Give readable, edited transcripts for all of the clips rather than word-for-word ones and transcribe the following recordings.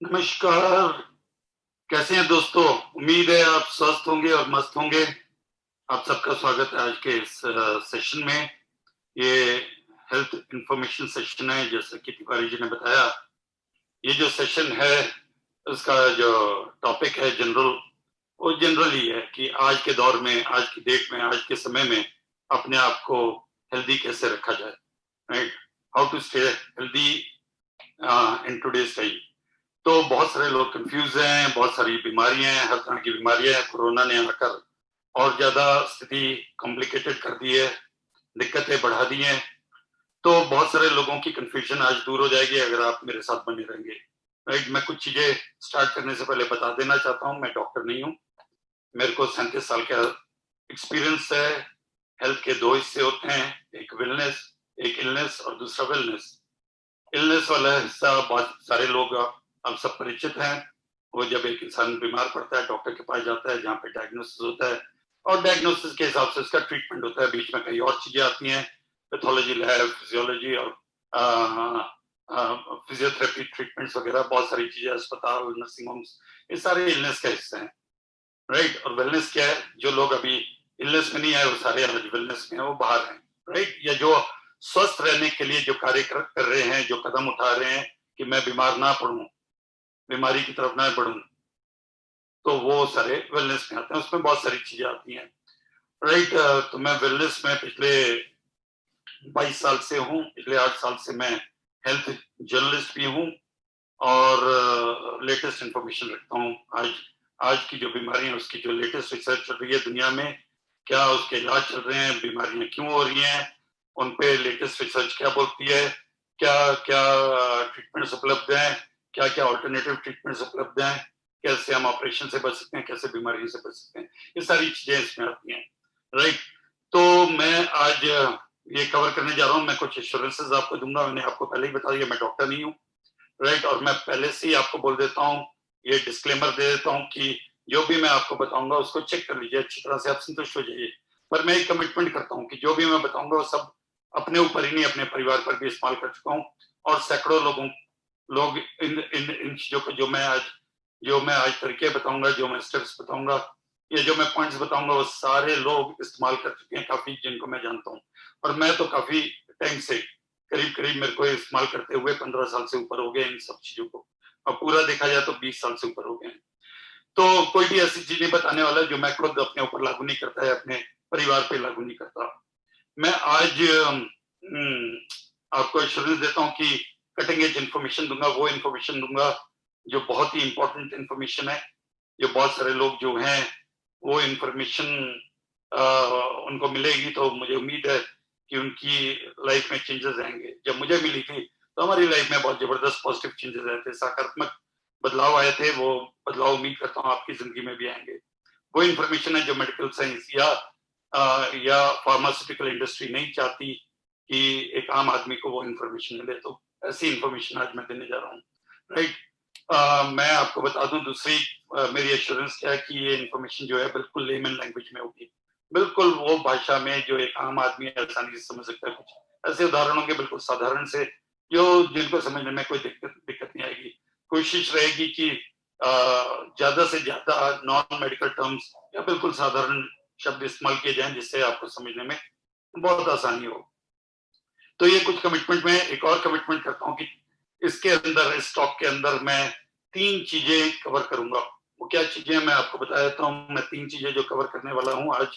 नमस्कार। कैसे हैं दोस्तों? उम्मीद है आप स्वस्थ होंगे और मस्त होंगे। आप सबका स्वागत है आज के इस सेशन में। ये हेल्थ इंफॉर्मेशन सेशन है, जैसा कि तिवारी जी ने बताया। ये जो सेशन है उसका जो टॉपिक है जनरल, वो जनरल ही है कि आज के दौर में, आज की डेट में, आज के समय में अपने आप को हेल्दी कैसे रखा जाए, right? How to stay healthy in today's time. तो बहुत सारे लोग कंफ्यूज हैं, बहुत सारी बीमारियां हैं, हर तरह की बीमारियां हैं। कोरोना ने आकर और ज्यादा स्थिति कॉम्प्लिकेटेड कर दी है, दिक्कतें बढ़ा दी हैं। तो बहुत सारे लोगों की कंफ्यूजन आज दूर हो जाएगी अगर आप मेरे साथ बने रहेंगे, राइट? मैं कुछ चीजें स्टार्ट करने से पहले बता देना चाहता हूँ, मैं डॉक्टर नहीं हूँ। मेरे को 37 साल का एक्सपीरियंस है। हेल्थ के दो हिस्से होते हैं, एक वेलनेस, एक इलनेस और दूसरा वेलनेस। इलनेस वाला हिस्सा बहुत सारे लोग आप सब परिचित हैं। वो जब एक इंसान बीमार पड़ता है, डॉक्टर के पास जाता है, जहाँ पे डायग्नोसिस होता है, और डायग्नोसिस के हिसाब से उसका ट्रीटमेंट होता है। बीच में कई और चीजें आती हैं, पैथोलॉजी लैब, फिजियोलॉजी और फिजियोथेरेपी ट्रीटमेंट्स वगैरह, बहुत सारी चीजें, अस्पताल, नर्सिंग होम्स, ये सारे इलनेस का हिस्सा हैं, राइट? और वेलनेस क्या है? जो लोग अभी इलनेस में नहीं आए वो सारे आज वेलनेस में है, वो बाहर हैं, राइट? या जो स्वस्थ रहने के लिए जो कार्य कर रहे हैं, जो कदम उठा रहे हैं कि मैं बीमार ना पड़ूं, बीमारी की तरफ ना बढ़ूं, तो वो सारे वेलनेस में आते हैं। उसमें बहुत सारी चीजें आती हैं, राइट? तो मैं वेलनेस में पिछले 22 साल से हूँ। पिछले 8 साल से मैं हेल्थ जर्नलिस्ट भी हूँ और लेटेस्ट इंफॉर्मेशन रखता हूँ। आज आज की जो बीमारी है उसकी जो लेटेस्ट रिसर्च चल रही है दुनिया में, क्या उसके इलाज चल रहे हैं, बीमारियां क्यों हो रही हैं, उन पे लेटेस्ट रिसर्च क्या बोलती है, क्या क्या ट्रीटमेंट्स उपलब्ध हैं, क्या क्या ऑल्टरनेटिव ट्रीटमेंट्स उपलब्ध हैं, कैसे हम ऑपरेशन से बच सकते हैं, कैसे बीमारी से बच सकते हैं, ये सारी चीजें इसमें आती हैं, राइट? तो मैं आज ये कवर करने जा रहा हूँ। मैं कुछ एश्योरेंसेस आपको दूंगा। मैंने आपको पहले ही बता दिया, मैं डॉक्टर नहीं हूँ, राइट? और मैं पहले से ही आपको बोल देता हूँ, ये डिस्क्लेमर दे देता हूँ कि जो भी मैं आपको बताऊंगा उसको चेक कर लीजिए अच्छी तरह से, आप संतुष्ट हो जाइए। पर मैं एक कमिटमेंट करता हूँ कि जो भी मैं बताऊंगा वो सब अपने ऊपर ही नहीं, अपने परिवार पर भी इस्तेमाल कर चुका हूँ। और सैकड़ों लोग इन इन इन चीजों को, जो मैं आज तरीके बताऊंगा, जो मैं स्टेप्स बताऊंगा, ये जो मैं पॉइंट्स बताऊंगा, वो सारे लोग इस्तेमाल कर चुके हैं, काफी, जिनको मैं जानता हूँ। और मैं तो काफी टाइम से, करीब करीब मेरे को इस्तेमाल करते हुए 15 साल से ऊपर हो गए इन सब चीजों को। अब पूरा देखा जाए तो 20 साल से ऊपर हो गए हैं। तो कोई भी ऐसी चीज नहीं बताने वाला जो मैं खुद अपने ऊपर लागू नहीं करता है, अपने परिवार पे लागू नहीं करता। मैं आज आपको एश्योरेंस देता हूँ कि कटिंग एज इन्फॉर्मेशन दूंगा, वो इन्फॉर्मेशन दूंगा जो बहुत ही इंपॉर्टेंट इन्फॉर्मेशन है। जो बहुत सारे लोग जो हैं वो इन्फॉर्मेशन उनको मिलेगी तो मुझे उम्मीद है कि उनकी लाइफ में चेंजेस आएंगे। जब मुझे मिली थी तो हमारी लाइफ में बहुत जबरदस्त पॉजिटिव चेंजेस आए थे, सकारात्मक बदलाव आए थे। वो बदलाव उम्मीद करता हूँ आपकी जिंदगी में भी आएंगे। वो इन्फॉर्मेशन है जो मेडिकल साइंस या फार्मास्यूटिकल इंडस्ट्री नहीं चाहती कि एक आम आदमी को वो इन्फॉर्मेशन मिले। तो ऐसी इन्फॉर्मेशन आज मैं देने जा रहा हूँ, राइट? मैं आपको बता दूं, दूसरी मेरी एश्योरेंस क्या है कि ये इन्फॉर्मेशन जो है बिल्कुल लेमन लैंग्वेज में होगी, बिल्कुल वो भाषा में जो एक आम आदमी आसानी से समझ सकता है। कुछ ऐसे उदाहरण होंगे बिल्कुल साधारण से, जो जिनको समझने में कोई दिक्कत नहीं आएगी। कोशिश रहेगी कि ज्यादा से ज्यादा नॉन मेडिकल टर्म्स या बिल्कुल साधारण शब्द इस्तेमाल किए जाएं जिससे आपको समझने में बहुत आसानी हो। तो ये कुछ कमिटमेंट, में एक और कमिटमेंट करता हूँ कि इसके अंदर, इस टॉक के अंदर मैं 3 चीजें कवर करूंगा। वो क्या चीजें मैं आपको बता देता हूँ। मैं 3 चीजें जो कवर करने वाला हूँ आज।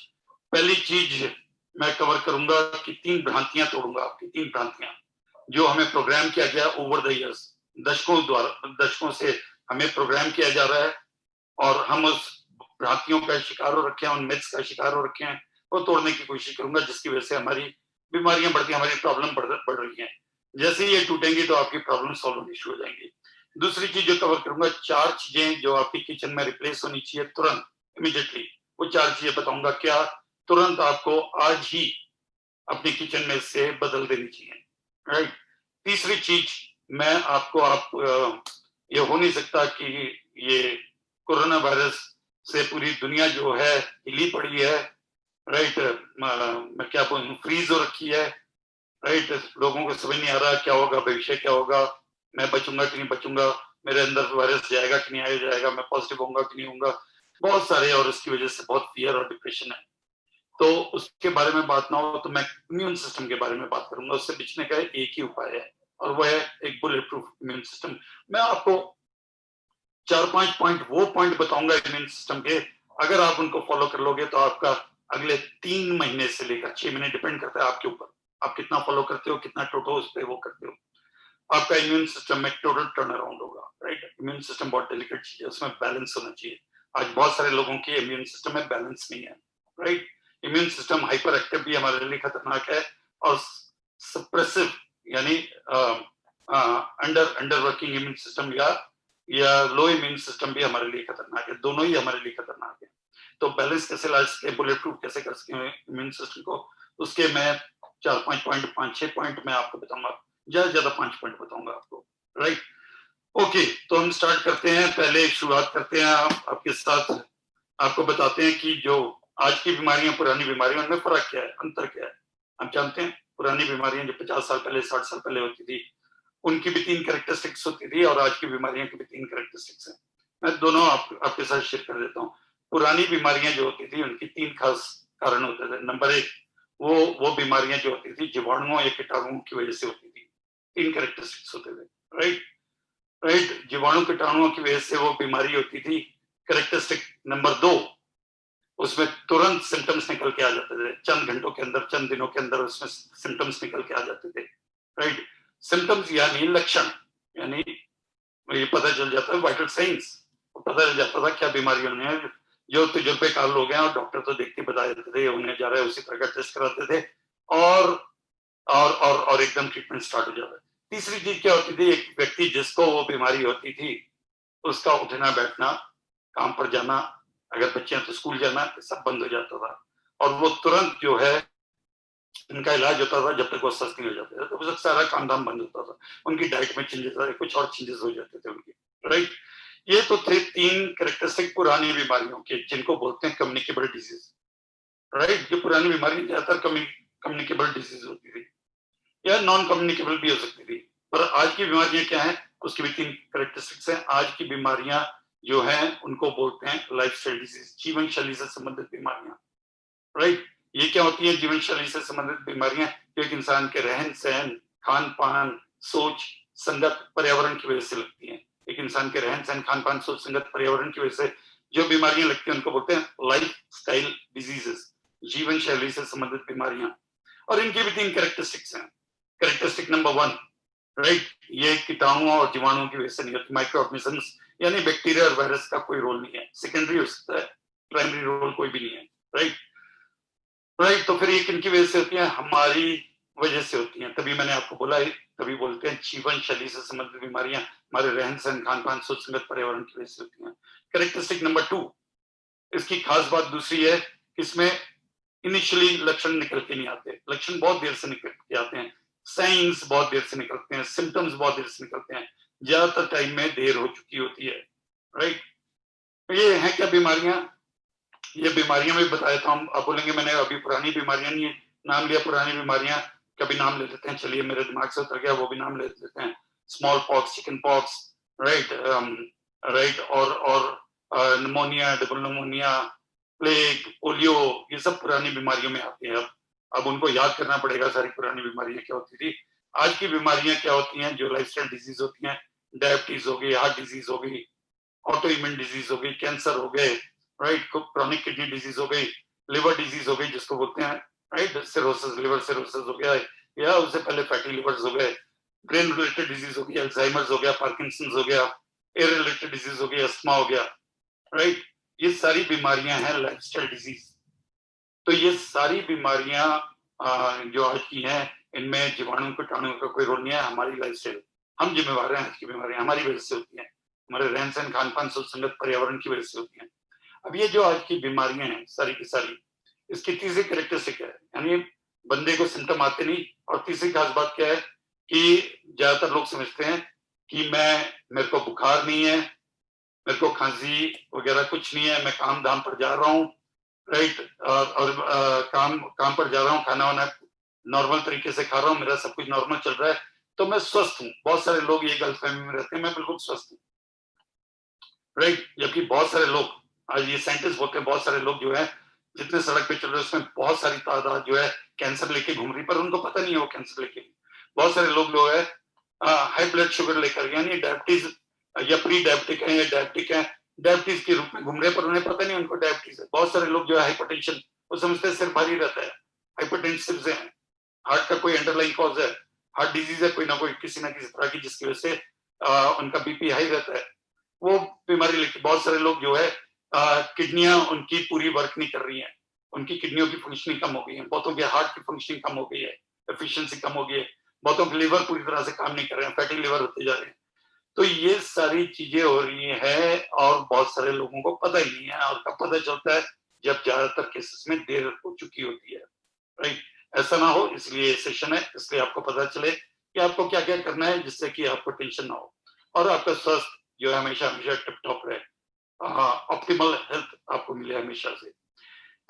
पहली चीज मैं कवर करूंगा कि 3 भ्रांतियां तोड़ूंगा, आपकी 3 भ्रांतियां जो हमें प्रोग्राम किया गया ओवर द ईयर्स, दशकों से हमें प्रोग्राम किया जा रहा है और हम उस भ्रांतियों का शिकार हो रखे हैं, उन मिथ्स का शिकार हो रखे हैं। वो तोड़ने की कोशिश करूंगा जिसकी वजह से हमारी बीमारियां बढ़ती हैं, हमारी प्रॉब्लम बढ़ रही हैं। जैसे ही ये टूटेंगी तो आपकी प्रॉब्लम सॉल्व होनी शुरू हो जाएंगी। दूसरी चीज जो कवर करूंगा, 4 चीजें जो आपकी किचन में रिप्लेस होनी चाहिए तुरंत, इमीडिएटली। वो 4 चीजें बताऊंगा क्या तुरंत आपको आज ही अपनी किचन में से बदल देनी चाहिए, राइट? तीसरी चीज मैं आपको, ये हो नहीं सकता कि ये कोरोना वायरस से पूरी दुनिया जो है हिली पड़ी है, राइट? मैं क्या बोलूं, फ्रीज हो रखी है, राइट? लोगों को समझ नहीं आ रहा क्या होगा, भविष्य क्या होगा, मैं बचूंगा कि नहीं बचूंगा। मेरे अंदर वायरस जाएगा कि नहीं जाएगा, मैं पॉजिटिव होऊंगा कि नहीं होऊंगा, बहुत सारे, और उसकी वजह से बहुत फियर और डिप्रेशन है। तो उसके बारे में बात ना हो तो मैं इम्यून सिस्टम के बारे में बात करूंगा। उससे बचने का एक ही उपाय है, और वो है एक बुलेट प्रूफ इम्यून सिस्टम। मैं आपको 4-5 पॉइंट, वो पॉइंट बताऊंगा इम्यून सिस्टम के, अगर आप उनको फॉलो कर लोगे तो आपका अगले 3 महीने से लेकर 6 महीने, डिपेंड करता है आपके ऊपर, आप कितना फॉलो करते हो, कितना टोटो उस पर वो करते हो, आपका इम्यून सिस्टम में टोटल टर्न अराउंड होगा। राइट, इम्यून सिस्टम बहुत डेलिकेट चीज है, उसमें बैलेंस होना चाहिए। आज बहुत सारे लोगों की इम्यून सिस्टम में बैलेंस नहीं है। Right, immune system hyper active भी हमारे लिए खतरनाक है, और सप्रेसिव यानी अंडर वर्किंग इम्यून सिस्टम या लो इम्यून सिस्टम भी हमारे लिए खतरनाक है। दोनों ही हमारे लिए खतरनाक है। तो बैलेंस कैसे ला सके, बुलेट प्रूफ कैसे कर सके इम्यून सिस्टम को, उसके मैं 4-5 पॉइंट, 5-6 पॉइंट मैं आपको बताऊंगा, ज्यादा 5 पॉइंट बताऊंगा आपको। राइट, ओके, तो हम स्टार्ट करते हैं। पहले शुरुआत करते हैं आपके साथ, आपको बताते हैं कि जो आज की बीमारियां, पुरानी बीमारियों में फर्क क्या है, अंतर क्या है। हम जानते हैं पुरानी बीमारियां जो 50 साल पहले, 60 साल पहले होती थी, उनकी भी 3 कैरेक्टरिस्टिक्स होती थी, और आज की बीमारियों की भी 3 कैरेक्टरिस्टिक्स हैं। मैं दोनों आपके साथ शेयर कर देता हूँ। पुरानी बीमारियां जो होती थी उनकी 3 खास कारण होते थे। नंबर 1, वो बीमारियां जो होती थी जीवाणुओं या कीटाणुओं की वजह से होती थी। 3 कैरेक्टरिस्टिक्स होते थे। राइट, जीवाणु कीटाणुओं की वजह से वो बीमारी होती थी। कैरेक्टरिस्टिक नंबर 2, उसमें तुरंत सिम्टम्स निकल के आ जाते थे, चंद घंटों के अंदर, चंद दिनों के अंदर उसमें सिम्टम्स निकल के आ जाते थे। राइट, सिम्टम्स यानी लक्षण, यानी ये पता चल जाता है, वाइटल साइंस पता चल जाता था क्या बीमारी होने है। जो तजुर्बेकार लोग हैं और डॉक्टर तो देखते बता देते थे उन्हें जा रहा है, उसी तरह का टेस्ट कराते थे, और एकदम ट्रीटमेंट स्टार्ट हो जाता है। तीसरी चीज क्या होती थी, एक व्यक्ति जिसको वो बीमारी होती थी, उसका उठना बैठना, काम पर जाना, अगर बच्चे हैं तो स्कूल जाना, सब बंद हो जाता था, और वो तुरंत जो है उनका इलाज होता था जब तक वो स्वस्थ नहीं हो जाते थे। तो वो सारा काम धाम बंद होता था, उनकी डाइट में चेंजेस आए, कुछ और चेंजेस हो जाते थे उनकी। राइट, ये तो थे 3 कैरेक्टरिस्टिक पुरानी बीमारियों के, जिनको बोलते हैं कम्युनिकेबल डिजीज। राइट, ये पुरानी बीमारी ज्यादातर कम्युनिकेबल डिजीज होती थी, या नॉन कम्युनिकेबल भी हो सकती थी। पर आज की बीमारियां क्या है, उसकी भी 3 कैरेक्टरिस्टिक्स हैं। आज की बीमारियां जो हैं उनको बोलते हैं लाइफस्टाइल डिजीज, जीवन शैली से संबंधित बीमारियां। राइट, ये क्या होती है जीवन शैली से संबंधित बीमारियां, जो एक इंसान के रहन सहन, खान पान, सोच, संगत, पर्यावरण की वजह से लगती हैं। एक इंसान के रहन सहन, खान पान, सोच, संगत, पर्यावरण की वजह से जो बीमारियां लगती हैं उनको बोलते हैं लाइफ स्टाइल डिजीजेस, जीवन शैली से संबंधित बीमारियां। और इनकी भी 3 कैरेक्टरिस्टिक्स हैं। कैरेक्टरिस्टिक नंबर 1, राइट, ये कीटाणुओं और जीवाणुओं की वजह से नहीं होती, माइक्रो ऑर्गेनिजम्स यानी बैक्टीरिया और वायरस का कोई रोल नहीं है, सेकेंडरी हो सकता है, प्राइमरी रोल कोई भी नहीं है। राइट, राइट, तो फिर ये किनकी वजह से होती है, हमारी वजह से होती है। तभी मैंने आपको बोला है, तभी बोलते हैं जीवन शैली से संबंधित बीमारियां हमारे रहन सहन, खान पान, सोच, संगत, पर्यावरण की वजह से होती हैं। कैरेक्टरिस्टिक नंबर 2, इसकी खास बात दूसरी है, इसमें इनिशियली लक्षण निकल के नहीं आते, लक्षण बहुत देर से निकल के आते हैं, साइंस बहुत देर से निकलते हैं, सिम्टम्स बहुत देर से निकलते हैं, ज्यादातर टाइम में देर हो चुकी होती है। राइट, ये है क्या बीमारियां, ये बीमारियां मैं बताया था। हम आप बोलेंगे मैंने अभी पुरानी बीमारियां नहीं नाम लिया, पुरानी बीमारियां कभी नाम ले लेते हैं, चलिए मेरे दिमाग से उतर गया, वो भी नाम ले लेते हैं। Small pox, chicken pox, right, right, और pneumonia, double pneumonia, plague, polio, ये सब पुरानी बीमारियों में आते हैं। अब उनको याद करना पड़ेगा सारी पुरानी बीमारियां क्या होती थी। आज की बीमारियां क्या होती हैं, जो लाइफस्टाइल डिजीज होती हैं, डायबिटीज हो गई, हार्ट डिजीज हो गई, ऑटो इम्यून डिजीज हो गई, कैंसर हो गए, राइट, क्रॉनिक किडनी डिजीज हो गई, लिवर डिजीज हो गई जिसको बोलते हैं, राइट, सिरोसिस, लिवर सिरोसिस हो गया, या उससे पहले फैटी लिवर्स हो गए, ब्रेन रिलेटेड डिजीज हो गई, अल्जाइमर्स हो गया, पार्किंसंस हो गया, एयर रिलेटेड डिजीज हो गई, अस्थमा हो गया। राइट, ये सारी बीमारियां हैं लाइफस्टाइल डिजीज। तो ये सारी बीमारियां जो आज की हैं, इनमें जीवाणु कीटाणु का कोई रोल नहीं है, हमारी लाइफस्टाइल, हम जिम्मेवार हैं। आज की बीमारियां हमारी वजह से होती हैं, हमारे रहन सहन, खान पान, सोच, संगत, पर्यावरण की वजह से होती हैं। अब ये जो आज की बीमारियां हैं सारी की सारी, इसकी तीसरी कैरेक्टरिस्टिक है, यानी बंदे को सिम्टम आते नहीं। और तीसरी खास बात क्या है कि ज्यादातर लोग समझते हैं कि मेरे को बुखार नहीं है, मेरे को खांसी वगैरह कुछ नहीं है, मैं काम धाम पर जा रहा हूँ, राइट, और काम काम पर जा रहा हूँ, खाना वाना नॉर्मल तरीके से खा रहा हूँ, मेरा सब कुछ नॉर्मल चल रहा है, तो मैं स्वस्थ हूँ। बहुत सारे लोग ये गलतफहमी में रहते हैं, मैं बिल्कुल स्वस्थ हूँ। राइट। जबकि बहुत सारे लोग, आज ये साइंटिस्ट बोलते हैं, बहुत सारे लोग जो है जितने सड़क पे चल रहे हैं उसमें बहुत सारी तादाद जो है कैंसर लेके घूम रही, पर उनको पता नहीं है वो कैंसर लेके। बहुत सारे लोग जो है हाई ब्लड शुगर लेकर, यानी डायबिटीज या प्री डायबिटिक है या डायबिटिक है, डायबिटीज के रूप में घूम रहे हैं, पर उन्हें पता नहीं उनको डायबिटीज है। बहुत सारे लोग जो है हाइपरटेंशन, वो समझते हैं सिर भारी रहता है, हाइपरटेंसिव है, हार्ट का कोई अंडरलाइन कॉज है, हार्ट डिजीज है कोई ना कोई, किसी ना किसी तरह की, जिसकी वजह से उनका बीपी हाई रहता है, वो बीमारी लेके। बहुत सारे लोग जो है किडनियां उनकी पूरी वर्क नहीं कर रही हैं, उनकी किडनियों की फंक्शनिंग कम हो गई है, बहुतों के हार्ट की फंक्शनिंग कम हो गई है, एफिशिएंसी कम हो गई है, बहुतों के लिवर पूरी तरह से काम नहीं कर रहे हैं, फैटी लिवर होते जा रहे हैं। तो ये सारी चीजें हो रही है और बहुत सारे लोगों को पता ही नहीं है, और कब पता चलता है, जब ज्यादातर केसेस में देर हो चुकी होती है, राइट। ऐसा ना हो, इसलिए सेशन है, इसलिए आपको पता चले कि आपको क्या क्या करना है, जिससे कि आपको टेंशन ना हो और आपका स्वास्थ्य जो है हमेशा हमेशा टिप टॉप रहे, ऑप्टिमल हेल्थ आपको मिले हमेशा से।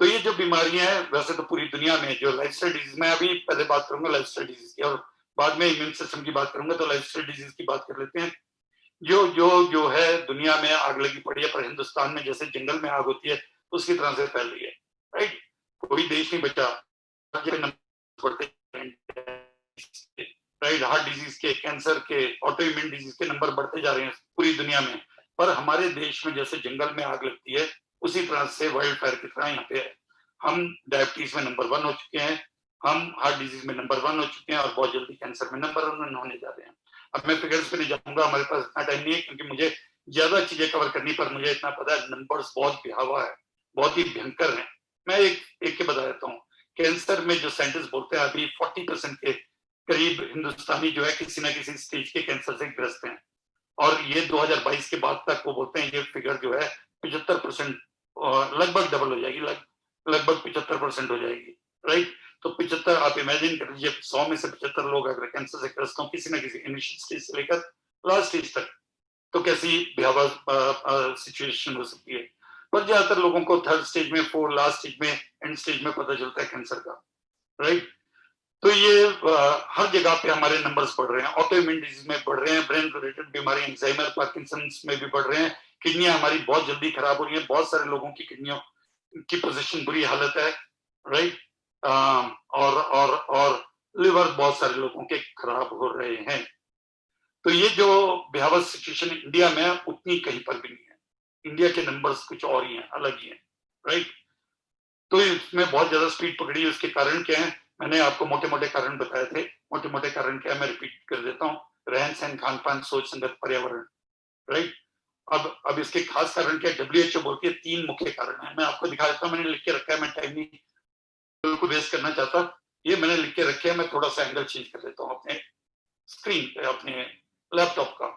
तो ये जो बीमारियां हैं, वैसे तो पूरी दुनिया में जो लाइफस्टाइल डिजीज, मैं अभी पहले बात करूंगा लाइफस्टाइल डिजीज की और बाद में इम्यून सिस्टम की बात करूंगा, तो लाइफस्टाइल डिजीज की बात कर लेते हैं। जो है दुनिया में आग लगी पड़ी है, पर हिंदुस्तान में जैसे जंगल में आग होती है उसकी तरह से फैल रही है, राइट। कोई देश नहीं बचा, राइट। हार्ट डिजीज के, कैंसर के, ऑटो इम्यून डिजीज के नंबर बढ़ते जा रहे हैं पूरी दुनिया में, पर हमारे देश में जैसे जंगल में आग लगती है उसी तरह से वाइल्ड फायर की तरह यहाँ पे है। हम डायबिटीज में नंबर 1 हो चुके हैं, हम हार्ट डिजीज में नंबर 1 हो चुके हैं और बहुत जल्दी कैंसर में नंबर 1 होने जा रहे हैं। अब मैं फिगर्स पे नहीं जाऊंगा, हमारे पास इतना टाइम नहीं है, क्योंकि मुझे ज्यादा चीजें कवर करनी, पर मुझे इतना पता है नंबर्स बहुत बेहवा है, बहुत ही भयंकर है। मैं एक के बता देता हूँ। कैंसर में जो साइंटिस्ट बोलते हैं अभी 40% के करीब हिंदुस्तानी जो है किसी ना किसी स्टेज के कैंसर से ग्रस्त हैं, और ये 2022 के बाद तक वो बोलते हैं ये फिगर जो है 75% लगभग डबल हो जाएगी, लगभग 75% हो जाएगी, राइट। तो 75, आप इमेजिन कर लीजिए 100 में से 75 लोग अगर कैंसर से ग्रस्त हों किसी ना किसी इनिशियल स्टेज से लेकर लास्ट स्टेज तक, तो कैसी भयावह सिचुएशन हो सकती है। पर ज्यादातर लोगों को थर्ड स्टेज में, फोर लास्ट स्टेज में, एंड स्टेज में पता चलता है कैंसर का, राइट। तो ये हर जगह पे हमारे नंबर्स बढ़ रहे हैं, ऑटो इम्यून डिजीज में बढ़ रहे हैं, ब्रेन रिलेटेड बीमारी, अल्जाइमर, पार्किंसंस में भी बढ़ रहे हैं, किडनियां हमारी बहुत जल्दी खराब हो रही हैं, बहुत सारे लोगों की किडनियों की पोजीशन बुरी हालत है, राइट। और लिवर बहुत सारे लोगों के खराब हो रहे हैं। तो ये जो भयावह सिचुएशन इंडिया में उतनी कहीं पर भी नहीं है, इंडिया के नंबर्स कुछ और ही हैं, अलग ही हैं, राइट। तो इसमें बहुत ज्यादा स्पीड पकड़ी, उसके कारण क्या है, मैंने आपको मोटे मोटे कारण बताए थे। मोटे मोटे कारण क्या है, मैं रिपीट कर देता हूँ। रहन सहन, खान पान, सोच, संगत, पर्यावरण, राइट। अब इसके खास कारण क्या, डब्ल्यूएचओ बोलती है 3 मुख्य कारण है। मैं आपको दिखा देता हूँ, मैंने लिख के रखा है, मैं टाइम नहीं बिल्कुल वेस्ट करना चाहता, ये मैंने लिख के रखे है। मैं थोड़ा सा एंगल चेंज कर देता हूँ अपने स्क्रीन पे, अपने लैपटॉप का,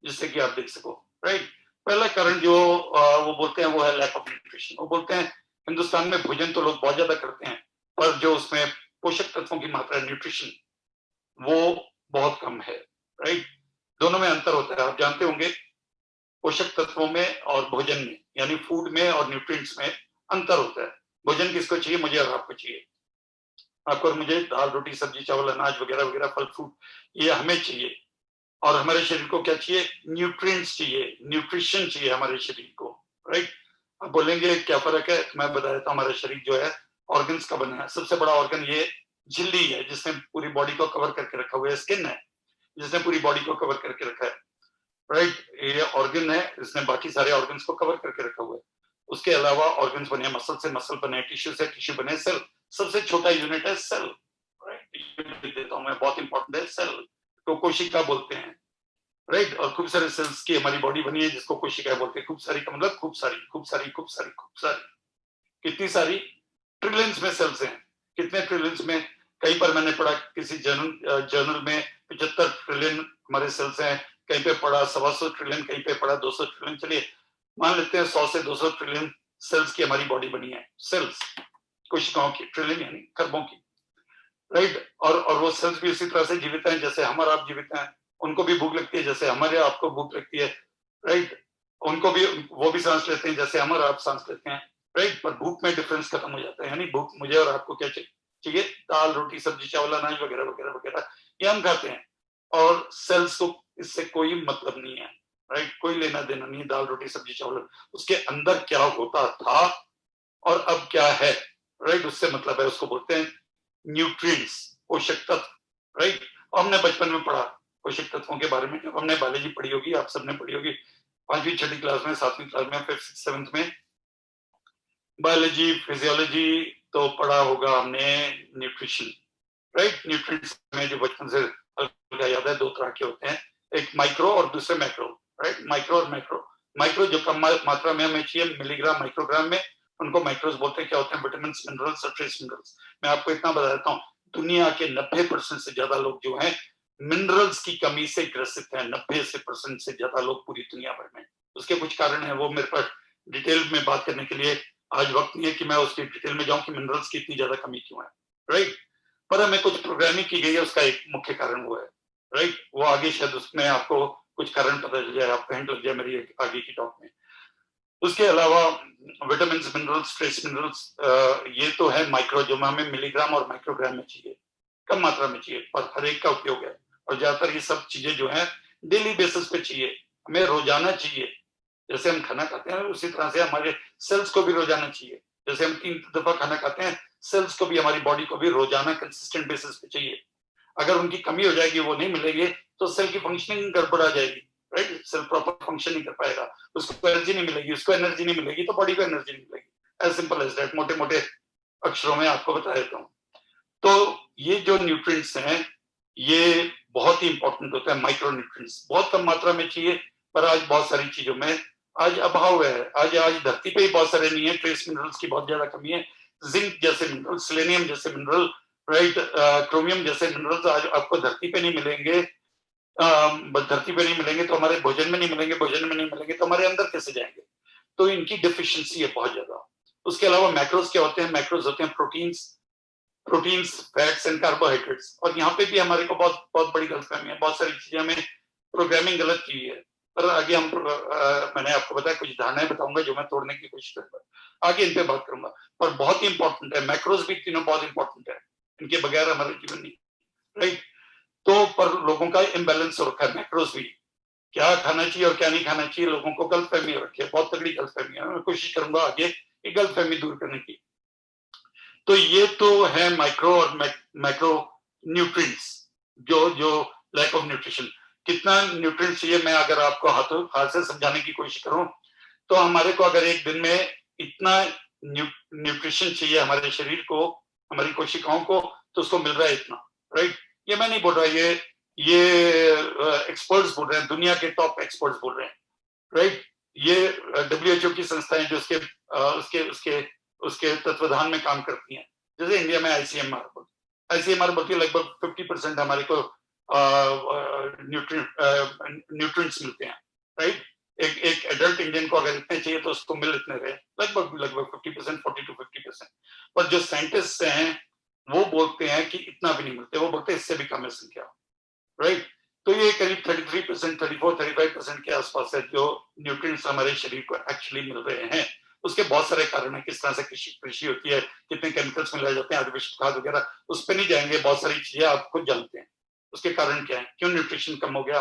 जिससे कि आप देख सको, राइट। पहला कारण जो वो बोलते हैं वो है लैक ऑफ न्यूट्रिशन। वो बोलते हैं हिंदुस्तान में भोजन तो लोग बहुत ज्यादा करते हैं, पर जो उसमें पोषक तत्वों की मात्रा, न्यूट्रिशन, वो बहुत कम है, राइट। दोनों में अंतर होता है, आप जानते होंगे। पोषक तत्वों में और भोजन में, यानी फूड में और न्यूट्रिएंट्स में अंतर होता है। भोजन किसको चाहिए, मुझे और आपको चाहिए। आपको और मुझे दाल रोटी सब्जी चावल अनाज वगैरह वगैरह, फल फ्रूट, ये हमें चाहिए। और हमारे शरीर को क्या चाहिए, न्यूट्रिएंट्स चाहिए, न्यूट्रिशन चाहिए हमारे शरीर को, राइट। अब बोलेंगे क्या फर्क है, तो मैं बता देता हूँ। हमारा शरीर जो है ऑर्गन्स का बना है। सबसे बड़ा ऑर्गन ये झिल्ली है, जिसने पूरी बॉडी को कवर करके रखा हुआ है। स्किन है जिसने पूरी बॉडी को कवर करके रखा है, राइट। ये ऑर्गन है, इसने बाकी सारे ऑर्गन्स को कवर करके रखा हुआ है। उसके अलावा ऑर्गन्स बने मसल से, मसल बने टिश्यू से, टिश्यू बने सेल। सबसे छोटा यूनिट है सेल, राइट। देता हूँ मैं, बहुत इंपॉर्टेंट है सेल, तो कोशिका बोलते हैं, राइट। और खूब सारे सेल्स की हमारी बॉडी बनी है, जिसको कोशिका बोलते हैं। खूब सारी का मतलब खूब सारी, खूब सारी, खूब सारी, खूब सारी। कितनी सारी, ट्रिलियंस में सेल्स हैं। कितने ट्रिलियंस में, कहीं पर मैंने पढ़ा किसी जर्नल में 75 ट्रिलियन हमारे सेल्स हैं, कहीं पे पढ़ा 125 ट्रिलियन, कहीं पे पढ़ा 200 ट्रिलियन। चलिए मान लेते हैं 100 से 200 ट्रिलियन सेल्स की हमारी बॉडी बनी है। सेल्स, कोशिकाओं की, ट्रिलियन यानी खरबों की, राइट। और वो सेल्स भी उसी तरह से जीवित हैं जैसे हम और आप जीवित हैं। उनको भी भूख लगती है जैसे हमारे आपको भूख लगती है, राइट। उनको भी, वो भी सांस लेते हैं जैसे हम और आप सांस लेते हैं, राइट। पर भूख में डिफरेंस खत्म हो जाता है। यानी भूख मुझे और आपको क्या चाहिए, दाल रोटी सब्जी चावल अनाज वगैरह वगैरह वगैरह, ये हम खाते हैं। और सेल्स को इससे कोई मतलब नहीं है, राइट, कोई लेना देना नहीं, दाल रोटी सब्जी चावल, उसके अंदर क्या होता था और अब क्या है, राइट, उससे मतलब है, उसको बोलते हैं न्यूट्रिएंट्स, पोषक तत्व, राइट। हमने बचपन में पढ़ा पोषक तत्वों के बारे में, जब हमने बायोलॉजी पढ़ी होगी, आप सबने पढ़ी होगी 5वीं 6वीं क्लास में, 7वीं क्लास में, 5th 7th में बायोलॉजी फिजियोलॉजी तो पढ़ा होगा हमने, न्यूट्रिशन, राइट। न्यूट्रिएंट्स में जो बचपन से हल्का याद है, दो तरह के होते हैं, एक माइक्रो और दूसरे मैक्रो, राइट। माइक्रो और मैक्रो, माइक्रो जो कम मात्रा में हमें चाहिए, मिलीग्राम माइक्रोग्राम में, उनको माइक्रोस बोलते हैं। क्या होते हैं? विटामिन, मिनरल्स और ट्रेस मिनरल्स। मैं आपको इतना बता देता हूँ, दुनिया के 90% से ज्यादा लोग जो हैं मिनरल्स की कमी से ग्रसित हैं, 90% से ज्यादा लोग पूरी दुनिया भर में। उसके कुछ कारण है, वो मेरे पास डिटेल में बात करने के लिए आज वक्त नहीं है कि मैं उसकी डिटेल में जाऊं कि मिनरल्स की इतनी ज्यादा कमी क्यों है, राइट। पर हमें कुछ प्रोग्रामिंग की गई है, उसका एक मुख्य कारण वो है, राइट। वो आगे शायद उसमें आपको कुछ कारण पता चल जाए, आपको हिंट लग जाए मेरी आगे की टॉक में। उसके अलावा विटामिन, मिनरल्स, ट्रेस मिनरल्स, ये तो है माइक्रो, जो हमें मिलीग्राम और माइक्रोग्राम में चाहिए, कम मात्रा में चाहिए, पर हर एक का उपयोग है। और ज्यादातर ये सब चीजें जो है डेली बेसिस पे चाहिए, हमें रोजाना चाहिए। जैसे हम खाना खाते हैं उसी तरह से हमारे सेल्स को भी रोजाना चाहिए। जैसे हम 3 दफा खाना खाते हैं, सेल्स को भी, हमारी बॉडी को भी रोजाना कंसिस्टेंट बेसिस पे चाहिए। अगर उनकी कमी हो जाएगी, वो नहीं मिलेगी, तो सेल की फंक्शनिंग गड़बड़ा जाएगी, राइट। सेल प्रॉपर फंक्शन नहीं कर पाएगा, उसको एनर्जी नहीं मिलेगी, उसको एनर्जी नहीं मिलेगी तो बॉडी को एनर्जी नहीं मिलेगी। एज सिंपल एज दैट, मोटे मोटे अक्षरों में आपको बता देता हूँ। तो ये जो न्यूट्रिएंट्स हैं, ये बहुत ही इंपॉर्टेंट होता है। माइक्रो न्यूट्रिएंट्स बहुत कम मात्रा में चाहिए, पर आज बहुत सारी चीजों में आज अभाव है। आज धरती पे ही बहुत सारे नहीं है, ट्रेस मिनरल्स की बहुत ज्यादा कमी है। जिंक जैसे मिनरल, सेलेनियम जैसे मिनरल, राइट, क्रोमियम जैसे मिनरल्स आज आपको धरती पे नहीं मिलेंगे। धरती पे नहीं मिलेंगे तो हमारे भोजन में नहीं मिलेंगे, भोजन में नहीं मिलेंगे तो हमारे अंदर कैसे जाएंगे? तो इनकी डिफिशियंसी है बहुत ज्यादा। उसके अलावा मैक्रोज क्या होते हैं? मैक्रोज होते हैं प्रोटीन्स, फैट्स एंड कार्बोहाइड्रेट्स। और यहाँ पे भी हमारे को बहुत बहुत बड़ी गलतफहमी है, बहुत सारी चीजें हमें प्रोग्रामिंग गलत की है। पर आगे मैंने आपको बताया, कुछ धारणाएं बताऊंगा जो मैं तोड़ने की कोशिश करूंगा, आगे इन पे बात करूंगा। पर बहुत ही इंपॉर्टेंट है, मैक्रोज भी तीनों बहुत इंपॉर्टेंट है, इनके बगैर हमारा जीवन नहीं, राइट। तो पर लोगों का इम्बैलेंस हो रखा है, मैक्रोज भी, क्या खाना चाहिए और क्या नहीं खाना चाहिए, लोगों को गलतफहमी हो रखी है, बहुत तगड़ी गलतफहमी है। मैं कोशिश करूंगा आगे ये गलतफहमी दूर करने की। तो ये तो है माइक्रो और मैक्रो न्यूट्रिएंट्स, जो जो लैक ऑफ न्यूट्रिशन। कितना न्यूट्रिएंट्स चाहिए, मैं अगर आपको हाथ से समझाने की कोशिश करूं, तो हमारे को अगर एक दिन में इतना न्यूट्रिशन चाहिए हमारे शरीर को, हमारी कोशिकाओं को, तो उसको मिल रहा है इतना, राइट। ये मैं नहीं बोल रहा, ये एक्सपर्ट्स बोल रहे हैं, दुनिया के टॉप एक्सपर्ट्स बोल रहे हैं, राइट। ये WHO की संस्थाएं जो उसके उसके तत्वाधान में काम करती हैं। जैसे इंडिया में आईसीएमआर बोलती है लगभग 50% हमारे को न्यूट्रिएंट्स मिलते हैं, राइट। एक एडल्ट इंडियन को अगर इतने चाहिए तो उसको मिल इतने रहे, लगभग 50%, 40 to 50%। पर जो साइंटिस्ट हैं वो बोलते हैं कि इतना भी नहीं मिलते, वो बोलते हैं इससे भी कम है संख्या, राइट। तो ये करीब 33%, 34-35% के आसपास है जो न्यूट्रिएंट्स हमारे शरीर को एक्चुअली मिल रहे हैं। उसके बहुत सारे कारण है, किस तरह से कृषि होती है, कितने केमिकल्स मिलाए जाते हैं, आर्टिफिशियल खाद वगैरह, उस पर नहीं जाएंगे। बहुत सारी चीजें आप खुद जानते हैं उसके कारण क्या है, क्यों न्यूट्रिशन कम हो गया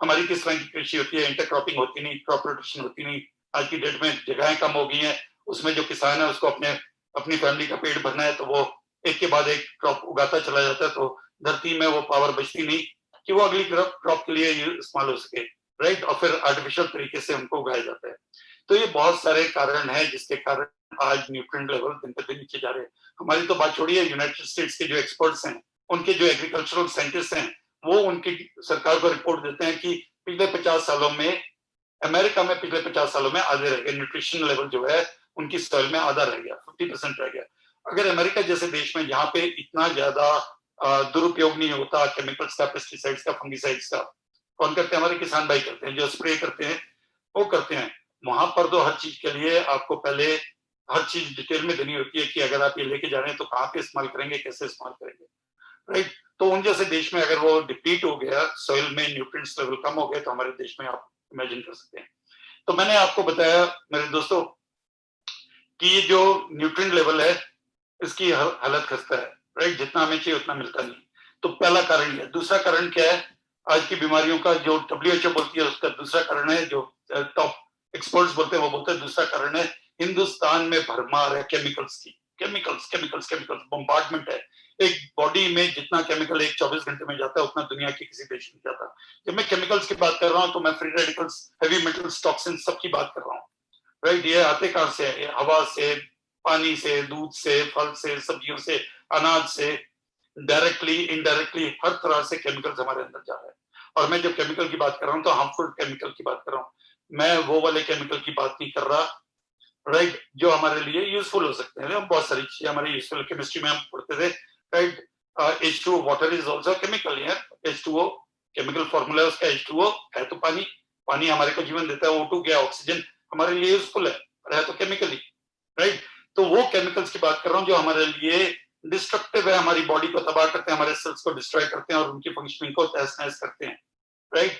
हमारी किस तरह की कृषि होती है, इंटरक्रॉपिंग होती नहीं, क्रॉप रोटेशन होती नहीं। आज की डेट में जगहें कम हो गई हैं, उसमें जो किसान है उसको अपनी फैमिली का पेट भरना है, तो वो एक के बाद एक क्रॉप उगाता चला जाता है, तो धरती में वो पावर बचती नहीं कि वो अगली क्रॉप के लिए इस्तेमाल हो सके, राइट। और फिर आर्टिफिशियल तरीके से उनको उगाया जाता है। तो ये बहुत सारे कारण हैं जिसके कारण आज न्यूट्रिएंट लेवल दिन पे दिन नीचे जा रहे हैं। हमारी तो बात छोड़िए, यूनाइटेड स्टेट्स के जो एक्सपर्ट्स हैं, उनके जो एग्रीकल्चरल साइंटिस्ट हैं, वो उनकी सरकार को रिपोर्ट देते हैं कि पिछले 50 सालों में, अमेरिका में पिछले 50 सालों में आधे रह गए, न्यूट्रिशन लेवल जो है उनकी सॉइल में आधा रह गया, 50% रह गया। अगर अमेरिका जैसे देश में, जहाँ पे इतना ज्यादा दुरुपयोग नहीं होता केमिकल्स का, पेस्टिसाइड्स का, फंगिसाइड्स का, कौन करते हैं? हमारे किसान भाई करते हैं, जो स्प्रे करते हैं वो करते हैं। वहां पर तो हर चीज के लिए आपको पहले हर चीज डिटेल में देनी होती है कि अगर आप ये लेके जा रहे हैं तो कहाँ पे इस्तेमाल करेंगे, कैसे इस्तेमाल करेंगे, राइट। तो उन जैसे देश में अगर वो डिप्लीट हो गया, सॉइल में न्यूट्रिएंट्स लेवल कम हो गए, तो हमारे देश में आप इमेजिन कर सकते हैं। तो मैंने आपको बताया मेरे दोस्तों कि ये जो न्यूट्रिएंट लेवल है इसकी हालत खस्ता है, राइट। जितना हमें चाहिए उतना मिलता नहीं। तो पहला कारण ये। दूसरा कारण क्या है? आज की बीमारियों का जो WHO बोलती है उसका दूसरा कारण है, जो टॉप एक्सपर्ट्स बोलते हैं वो बोलते हैं दूसरा कारण है हिंदुस्तान में भरमार है केमिकल्स की। केमिकल्स केमिकल्स केमिकल्स बम्बार्डमेंट है। एक बॉडी में जितना केमिकल एक 24 घंटे में जाता है उतना दुनिया के किसी देश में जाता। जब मैं केमिकल्स की बात कर रहा हूँ तो मैं free radicals, heavy metals, toxin सब की बात कर रहा हूँ। राइट, ये आते कहां से है? हवा से, पानी से, दूध से, फल से, सब्जियों से, अनाज से, डायरेक्टली इनडायरेक्टली हर तरह से केमिकल्स हमारे अंदर जा रहे हैं। और मैं जब केमिकल की बात कर रहा हूँ तो हार्मफुल केमिकल की बात कर रहा हूँ, मैं वो वाले केमिकल की बात नहीं कर रहा। राइट, जो हमारे लिए यूजफुल हो सकते हैं। बहुत सारी चीजें हमारी यूजफुल, केमिस्ट्री में हम पढ़ते थे। Right, H2O water is also chemical. यार H2O केमिकल फॉर्मूला है उसका, H2O है तो पानी, पानी हमारे को जीवन देता है। O2 क्या, ऑक्सीजन हमारे लिए यूजफुल है तो केमिकली। राइट, तो वो केमिकल्स की बात कर रहा हूँ जो हमारे लिए डिस्ट्रक्टिव है, हमारी बॉडी को तबाह करते हैं, हमारे सेल्स को डिस्ट्रॉय करते हैं और उनकी फंक्शनिंग को तहस नहस करते हैं। राइट,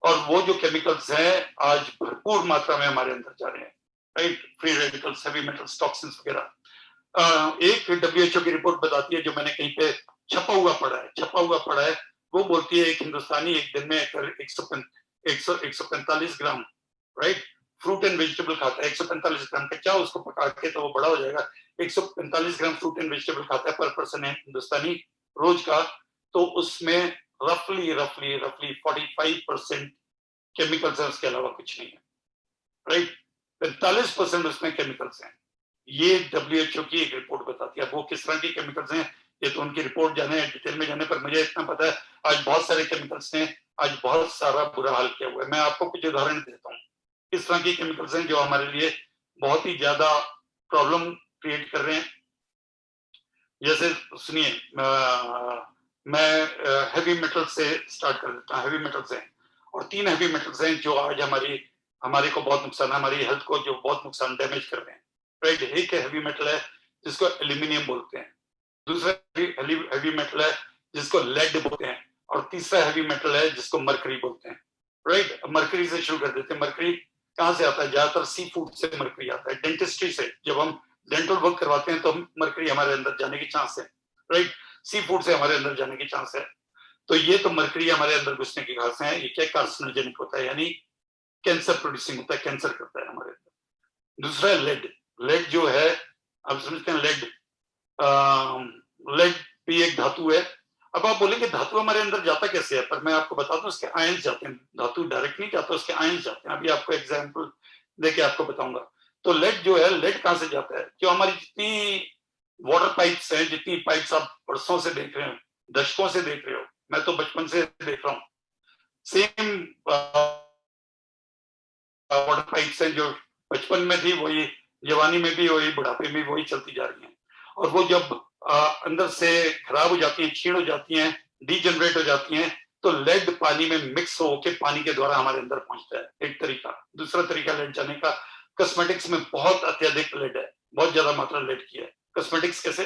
और वो जो केमिकल्स हैं आज भरपूर मात्रा में हमारे अंदर जा रहे हैं। Right, free radicals, heavy metals, toxins वगैरह। एक WHO की रिपोर्ट बताती है जो मैंने कहीं पे छपा हुआ पड़ा है, वो बोलती है एक हिंदुस्तानी एक दिन में 145 ग्राम, राइट, फ्रूट एंड वेजिटेबल खाता है। 145 ग्राम कच्चा, उसको पका के तो वो बड़ा हो जाएगा। 145 ग्राम फ्रूट एंड वेजिटेबल खाता है पर पर्सन है हिंदुस्तानी रोज का। तो उसमें रफली रफली रफली 45% केमिकल्स है, उसके अलावा कुछ नहीं है। राइट, 45% उसमें केमिकल्स हैं। ये WHO की एक रिपोर्ट बताती है। वो किस तरह के केमिकल्स हैं ये तो उनकी रिपोर्ट जाने, डिटेल में जाने, पर मुझे इतना पता है आज बहुत सारे केमिकल्स ने आज बहुत सारा बुरा हाल किया हुआ है। मैं आपको कुछ उदाहरण देता हूँ किस तरह के केमिकल्स हैं जो हमारे लिए बहुत ही ज्यादा प्रॉब्लम क्रिएट कर रहे हैं। जैसे सुनिए, मैं हैवी मेटल से स्टार्ट कर देता हूँ। हैवी मेटल्स हैं और 3 हैवी मेटल्स हैं जो आज हमारे को बहुत नुकसान, हमारी हेल्थ को जो बहुत नुकसान, डैमेज कर रहे हैं। राइट, एक हैवी मेटल है जिसको एल्यूमिनियम बोलते हैं, दूसरा हैवी मेटल है जिसको लेड बोलते हैं, और तीसरा हैवी मेटल है जिसको मरकरी बोलते हैं। राइट, मरकरी से शुरू कर देते हैं। मरकरी कहाँ से आता है? ज्यादातर सी फूड से मरकरी आता है, डेंटिस्ट्री से। जब हम डेंटल वर्क करवाते हैं तो मरकरी हमारे अंदर जाने की चांस है। राइट, सी फूड से हमारे अंदर जाने की चांस है। तो ये तो मरकरी हमारे अंदर घुसने की घास है। ये क्या कार्सिनोजेनिक होता है, यानी कैंसर प्रोड्यूसिंग होता है, कैंसर करता है हमारे अंदर। दूसरा है लेड। लेड जो है, आप समझते हैं लेड, लेड भी एक धातु है। अब आप बोलेंगे धातु हमारे अंदर जाता कैसे है, पर मैं आपको बता दूं उसके आयंस जाते हैं। धातु डायरेक्ट नहीं जाता, उसके आयंस जाते हैं। अभी आपको एग्जांपल देके आपको बताऊंगा। तो लेड जो है, लेड कहां से जाता है? जो हमारी जितनी वाटर पाइप्स हैं, जितनी पाइप्स आप वर्षों से देख रहे हो, दशकों से देख रहे हो, मैं तो बचपन से देख रहा हूँ, सेम वाटर पाइप्स हैं जो बचपन में थी वही जवानी में भी वही, बुढ़ापे में वही चलती जा रही हैं। और वो जब अंदर से खराब हो जाती हैं, क्षीण हो जाती हैं, डीजनरेट हो जाती हैं, तो लेड पानी में मिक्स होकर पानी के द्वारा हमारे अंदर पहुंचता है, एक तरीका। दूसरा तरीका लेड जाने का, कॉस्मेटिक्स में बहुत अत्यधिक लेड है, बहुत ज्यादा मात्रा लेड की है। कॉस्मेटिक्स कैसे?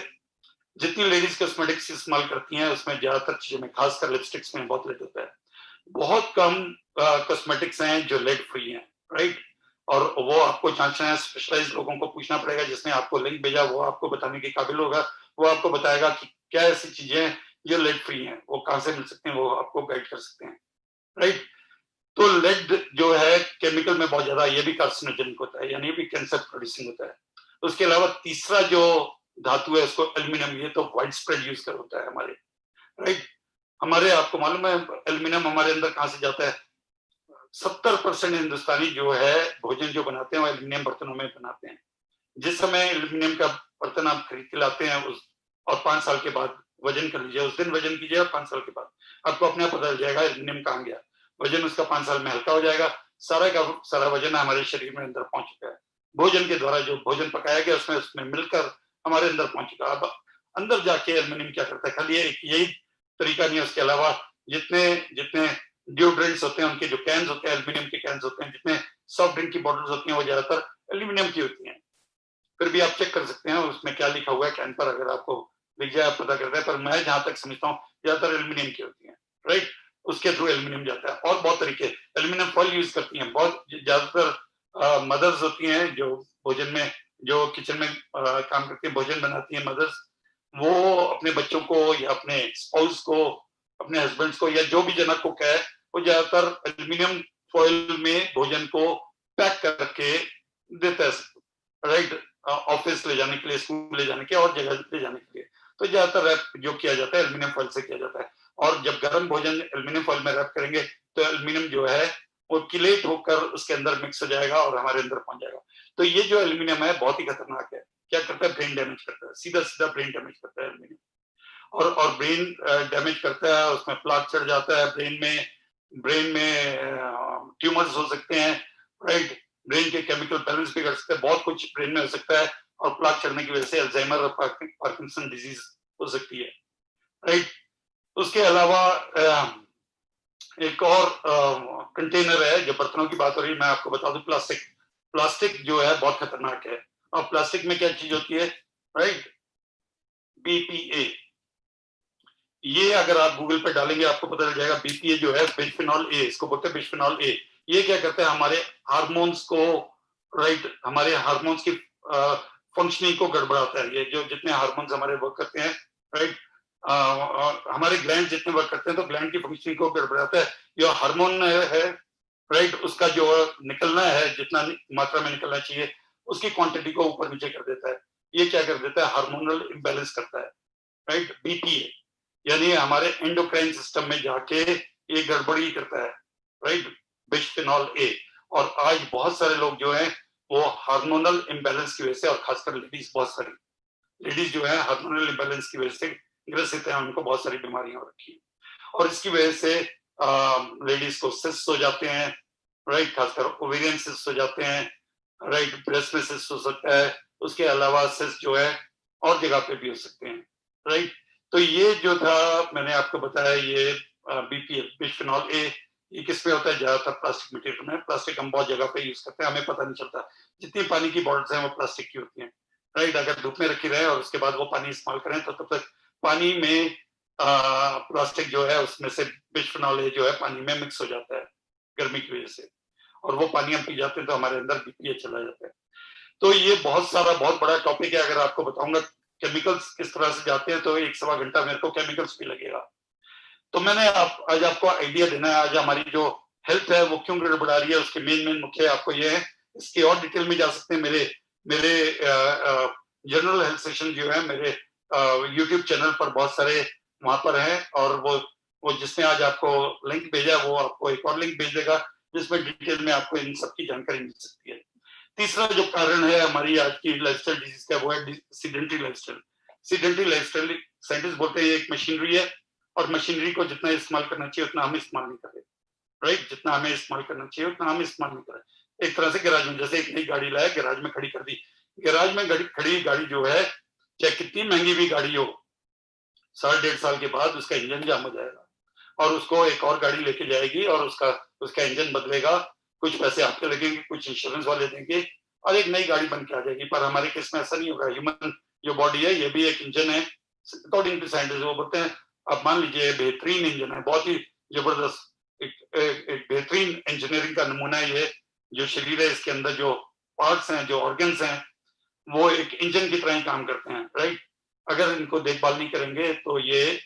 जितनी लेडीज कॉस्मेटिक्स इस्तेमाल करती हैं उसमें ज्यादातर चीजों में, खासकर लिपस्टिक्स में बहुत लेड होता है। बहुत कम कॉस्मेटिक्स हैं जो लेड फ्री हैं। राइट, और वो आपको जांचना है, स्पेशलाइज्ड लोगों को पूछना पड़ेगा, जिसने आपको लिंक भेजा वो आपको बताने के काबिल होगा। वो आपको बताएगा कि क्या ऐसी चीजें हैं जो लेड फ्री हैं, वो कहां से मिल सकते हैं, वो आपको गाइड कर सकते हैं। राइट, तो लेड जो है केमिकल में बहुत ज्यादा, ये भी कार्सिनोजेनिक होता है, यानी भी कैंसर प्रोड्यूसिंग होता है। उसके अलावा तीसरा जो धातु है उसको एल्यूमिनियम, ये तो वाइड स्प्रेड यूज कर होता है हमारे। राइट, हमारे, आपको मालूम है एल्यूमिनियम हमारे अंदर कहां से जाता है? 70% हिंदुस्तानी जो है भोजन जो बनाते हैं वो एल्यूमिनियम बर्तनों में बनाते हैं। जिस समय एल्यूमिनियम का बर्तन आप खरीद के लाते हैं और 5 साल के बाद वजन कर लीजिए, उस दिन वजन कीजिए और 5 साल के बाद आपको अपने आप पता चल जाएगा एल्यूमिनियम कहाँ गया। वजन उसका 5 साल में हल्का हो जाएगा, सारा का सारा वजन हमारे शरीर में अंदर पहुंच चुका है। भोजन के द्वारा जो भोजन पकाया गया उसमें मिलकर हमारे अंदर पहुंच चुका। अब अंदर जाके एल्यूमिनियम क्या करता है? खाली यही तरीका नहीं है, उसके अलावा जितने जितने डिओड्रेंट्स होते हैं, उनके जो कैंस होते हैं एल्यूमिनियम के कैंस होते हैं, जितने सॉफ्ट ड्रिंक की बॉटल्स होती हैं वो ज्यादातर एल्यूमिनियम की होती हैं। फिर भी आप चेक कर सकते हैं उसमें क्या लिखा हुआ है कैन पर, अगर आपको दिख जाए आप पता करते हैं, पर मैं जहां तक समझता हूँ ज्यादातर एल्यूमिनियम की होती है। राइट, उसके थ्रू एल्यूमिनियम जाता है। और बहुत तरीके, एल्यूमिनियम फॉइल यूज करती हैं बहुत ज्यादातर मदर्स होती हैं जो भोजन में, जो किचन में काम करती है, भोजन बनाती है मदर्स, वो अपने बच्चों को या अपने स्पाउस को अपने हस्बैंड्स को या जो भी जना कुक है वो ज्यादातर एल्यूमिनियम फॉइल में भोजन को पैक करके देता है, राइट, ऑफिस ले जाने के लिए, स्कूल ले जाने के और जगह ले जाने के लिए। तो ज्यादातर रैप जो किया जाता है एल्यूमिनियम फॉइल से किया जाता है, और जब गर्म भोजन एल्यूमिनियम फॉइल में रैप करेंगे तो एल्यूमिनियम जो है वो किलेट होकर उसके अंदर मिक्स हो जाएगा और हमारे अंदर पहुंच जाएगा। तो ये जो एल्यूमिनियम है बहुत ही खतरनाक है, क्या करता है, ब्रेन डैमेज करता है, सीधा सीधा ब्रेन डैमेज करता है एल्यूमिनियम। और ब्रेन डैमेज करता है, उसमें प्लाक चढ़ जाता है ब्रेन में ट्यूमर्स हो सकते हैं, राइट, ब्रेन के केमिकल बैलेंस बिगड़ सकते हैं, बहुत कुछ ब्रेन में हो सकता है, और प्लाक चढ़ने की वजह से अल्जाइमर और पार्किंसन डिजीज हो सकती है, राइट। उसके अलावा एक और कंटेनर है, जब बर्तनों की बात हो रही है मैं आपको बता दूं, प्लास्टिक। प्लास्टिक जो है बहुत खतरनाक है, और प्लास्टिक में क्या चीज होती है, राइट, बीपीए। ये अगर आप गूगल पे डालेंगे आपको पता चल जाएगा, बीपीए जो है बिस्फेनॉल ए, इसको बोलते हैं बिस्फेनॉल ए। ये क्या करता है, हमारे हार्मोन्स को, राइट, हमारे हार्मोन्स की फंक्शनिंग को गड़बड़ाता है। ये जो जितने हार्मोन्स हमारे वर्क करते हैं, राइट, हमारे ग्लैंड जितने वर्क करते हैं तो ग्लैंड की फंक्शनिंग को गड़बड़ाता है। जो हार्मोन है, राइट, उसका जो निकलना है, जितना मात्रा में निकलना चाहिए उसकी क्वांटिटी को ऊपर नीचे कर देता है। ये क्या कर देता है, हार्मोनल इम्बैलेंस करता है, राइट, बीपीए, यानी हमारे एंडोक्राइन सिस्टम में जाके ये गड़बड़ी करता है, राइट, बिस्फेनॉल ए। और आज बहुत सारे लोग जो हैं वो हार्मोनल इम्बैलेंस की वजह से, और खासकर लेडीज, बहुत सारी लेडीज जो है हार्मोनल इम्बैलेंस की वजह से ग्रसित हैं, उनको बहुत सारी बीमारियां हो रखी हैं, और इसकी वजह से लेडीज को सिस्ट हो जाते हैं, राइट, खासकर ओवेरियन सिस्ट हो जाते हैं, राइट, ब्रेस्ट में सिस्ट हो सकता है। उसके अलावा सिस्ट जो है और जगह पे भी हो सकते हैं, राइट। तो ये जो था मैंने आपको बताया, ये बीपीएल बिस्फेनॉल ए, ये किस पे होता है, ज्यादातर प्लास्टिक मटेरियल में। प्लास्टिक हम बहुत जगह पे यूज करते हैं, हमें पता नहीं चलता, जितनी पानी की बॉटल्स हैं वो प्लास्टिक की होती हैं, राइट। अगर धूप में रखी रहे और उसके बाद वो पानी इस्तेमाल करें तो तब तक पानी में प्लास्टिक जो है उसमें से बिस्फेनॉल ए जो है पानी में मिक्स हो जाता है गर्मी की वजह से, और वो पानी हम पी जाते हैं तो हमारे अंदर बीपीए चला जाता है। तो ये बहुत सारा बहुत बड़ा टॉपिक है, अगर आपको बताऊंगा केमिकल्स किस तरह से जाते हैं तो 1-1.25 घंटा मेरे को केमिकल्स भी लगेगा। तो मैंने आज आपको आइडिया देना है, आज हमारी जो हेल्थ है वो क्यों गड़बड़ा रही है, उसके मेन मुख्य आपको ये है। इसके और डिटेल में जा सकते हैं, मेरे मेरे जनरल हेल्थ सेशन जो है मेरे यूट्यूब चैनल पर बहुत सारे वहां पर हैं, और वो जिसने आज आपको लिंक भेजा वो आपको एक और लिंक भेज देगा जिसमें डिटेल में आपको इन सब की जानकारी मिल सकती है। तीसरा जो कारण है हमारी आज की लाइफस्टाइल डिजीज का, वो है sedentary lifestyle. Sedentary lifestyle scientist बोलते हैं एक मशीनरी है, और मशीनरी को जितना इस्तेमाल करना चाहिए उतना हम इस्तेमाल नहीं कर रहे, राइट, जितना हमें इस्तेमाल करना चाहिए उतना हम इस्तेमाल नहीं कर रहे। एक तरह से गैराज में, जैसे एक नई गाड़ी लाया, गैराज में खड़ी कर दी, गैराज में खड़ी गाड़ी जो है, चाहे कितनी महंगी भी गाड़ी हो, 1.5 साल के बाद उसका इंजन जाम हो जाएगा, और उसको एक और गाड़ी लेके जाएगी और उसका इंजन बदलेगा, कुछ पैसे आपके लगेंगे, कुछ इंश्योरेंस वाले देंगे, और एक नई गाड़ी बन के आ जाएगी। पर हमारे केस में ऐसा नहीं होगा। ह्यूमन जो बॉडी है ये भी एक इंजन है, अकॉर्डिंग टू साइंटिस्ट। वो बोलते हैं, आप मान लीजिए बेहतरीन इंजन है, बहुत ही जबरदस्त, एक बेहतरीन इंजीनियरिंग का नमूना है ये। जो शरीर है इसके अंदर जो पार्ट्स हैं, जो ऑर्गन्स हैं, वो एक इंजन की तरह ही काम करते हैं, राइट। अगर इनको देखभाल नहीं करेंगे तो ये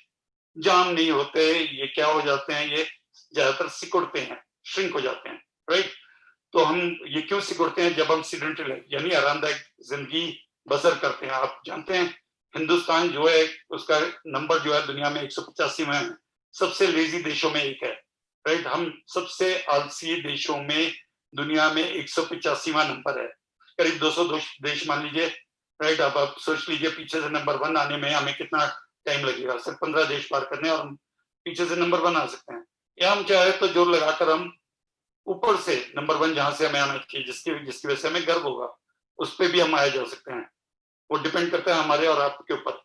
जाम नहीं होते, ये क्या हो जाते हैं, ये ज्यादातर सिकुड़ते हैं, श्रिंक हो जाते हैं, राइट। तो हम ये क्यों सिकुड़ते हैं, जब हम सीडेंटरी यानी आरामदायक जिंदगी बसर करते हैं। आप जानते हैं हिंदुस्तान जो है उसका नंबर जो है दुनिया में 185 में है, सबसे लेजी देशों में एक है, राइट। हम सबसे आलसी देशों में दुनिया में 185वां नंबर है। करीब 200 देश मान लीजिए, राइट। अब आप सोच लीजिए पीछे से नंबर 1 आने में हमें कितना टाइम लगेगा, सिर्फ 15 देश पार करने और हम पीछे से नंबर 1 आ सकते हैं। या हम चाहे तो जोर लगाकर हम ऊपर से नंबर 1 जहां से हमें आना चाहिए, जिसकी वजह से हमें गर्व होगा, उस पर भी हम आए जा सकते हैं। वो डिपेंड करता है हमारे और आपके ऊपर,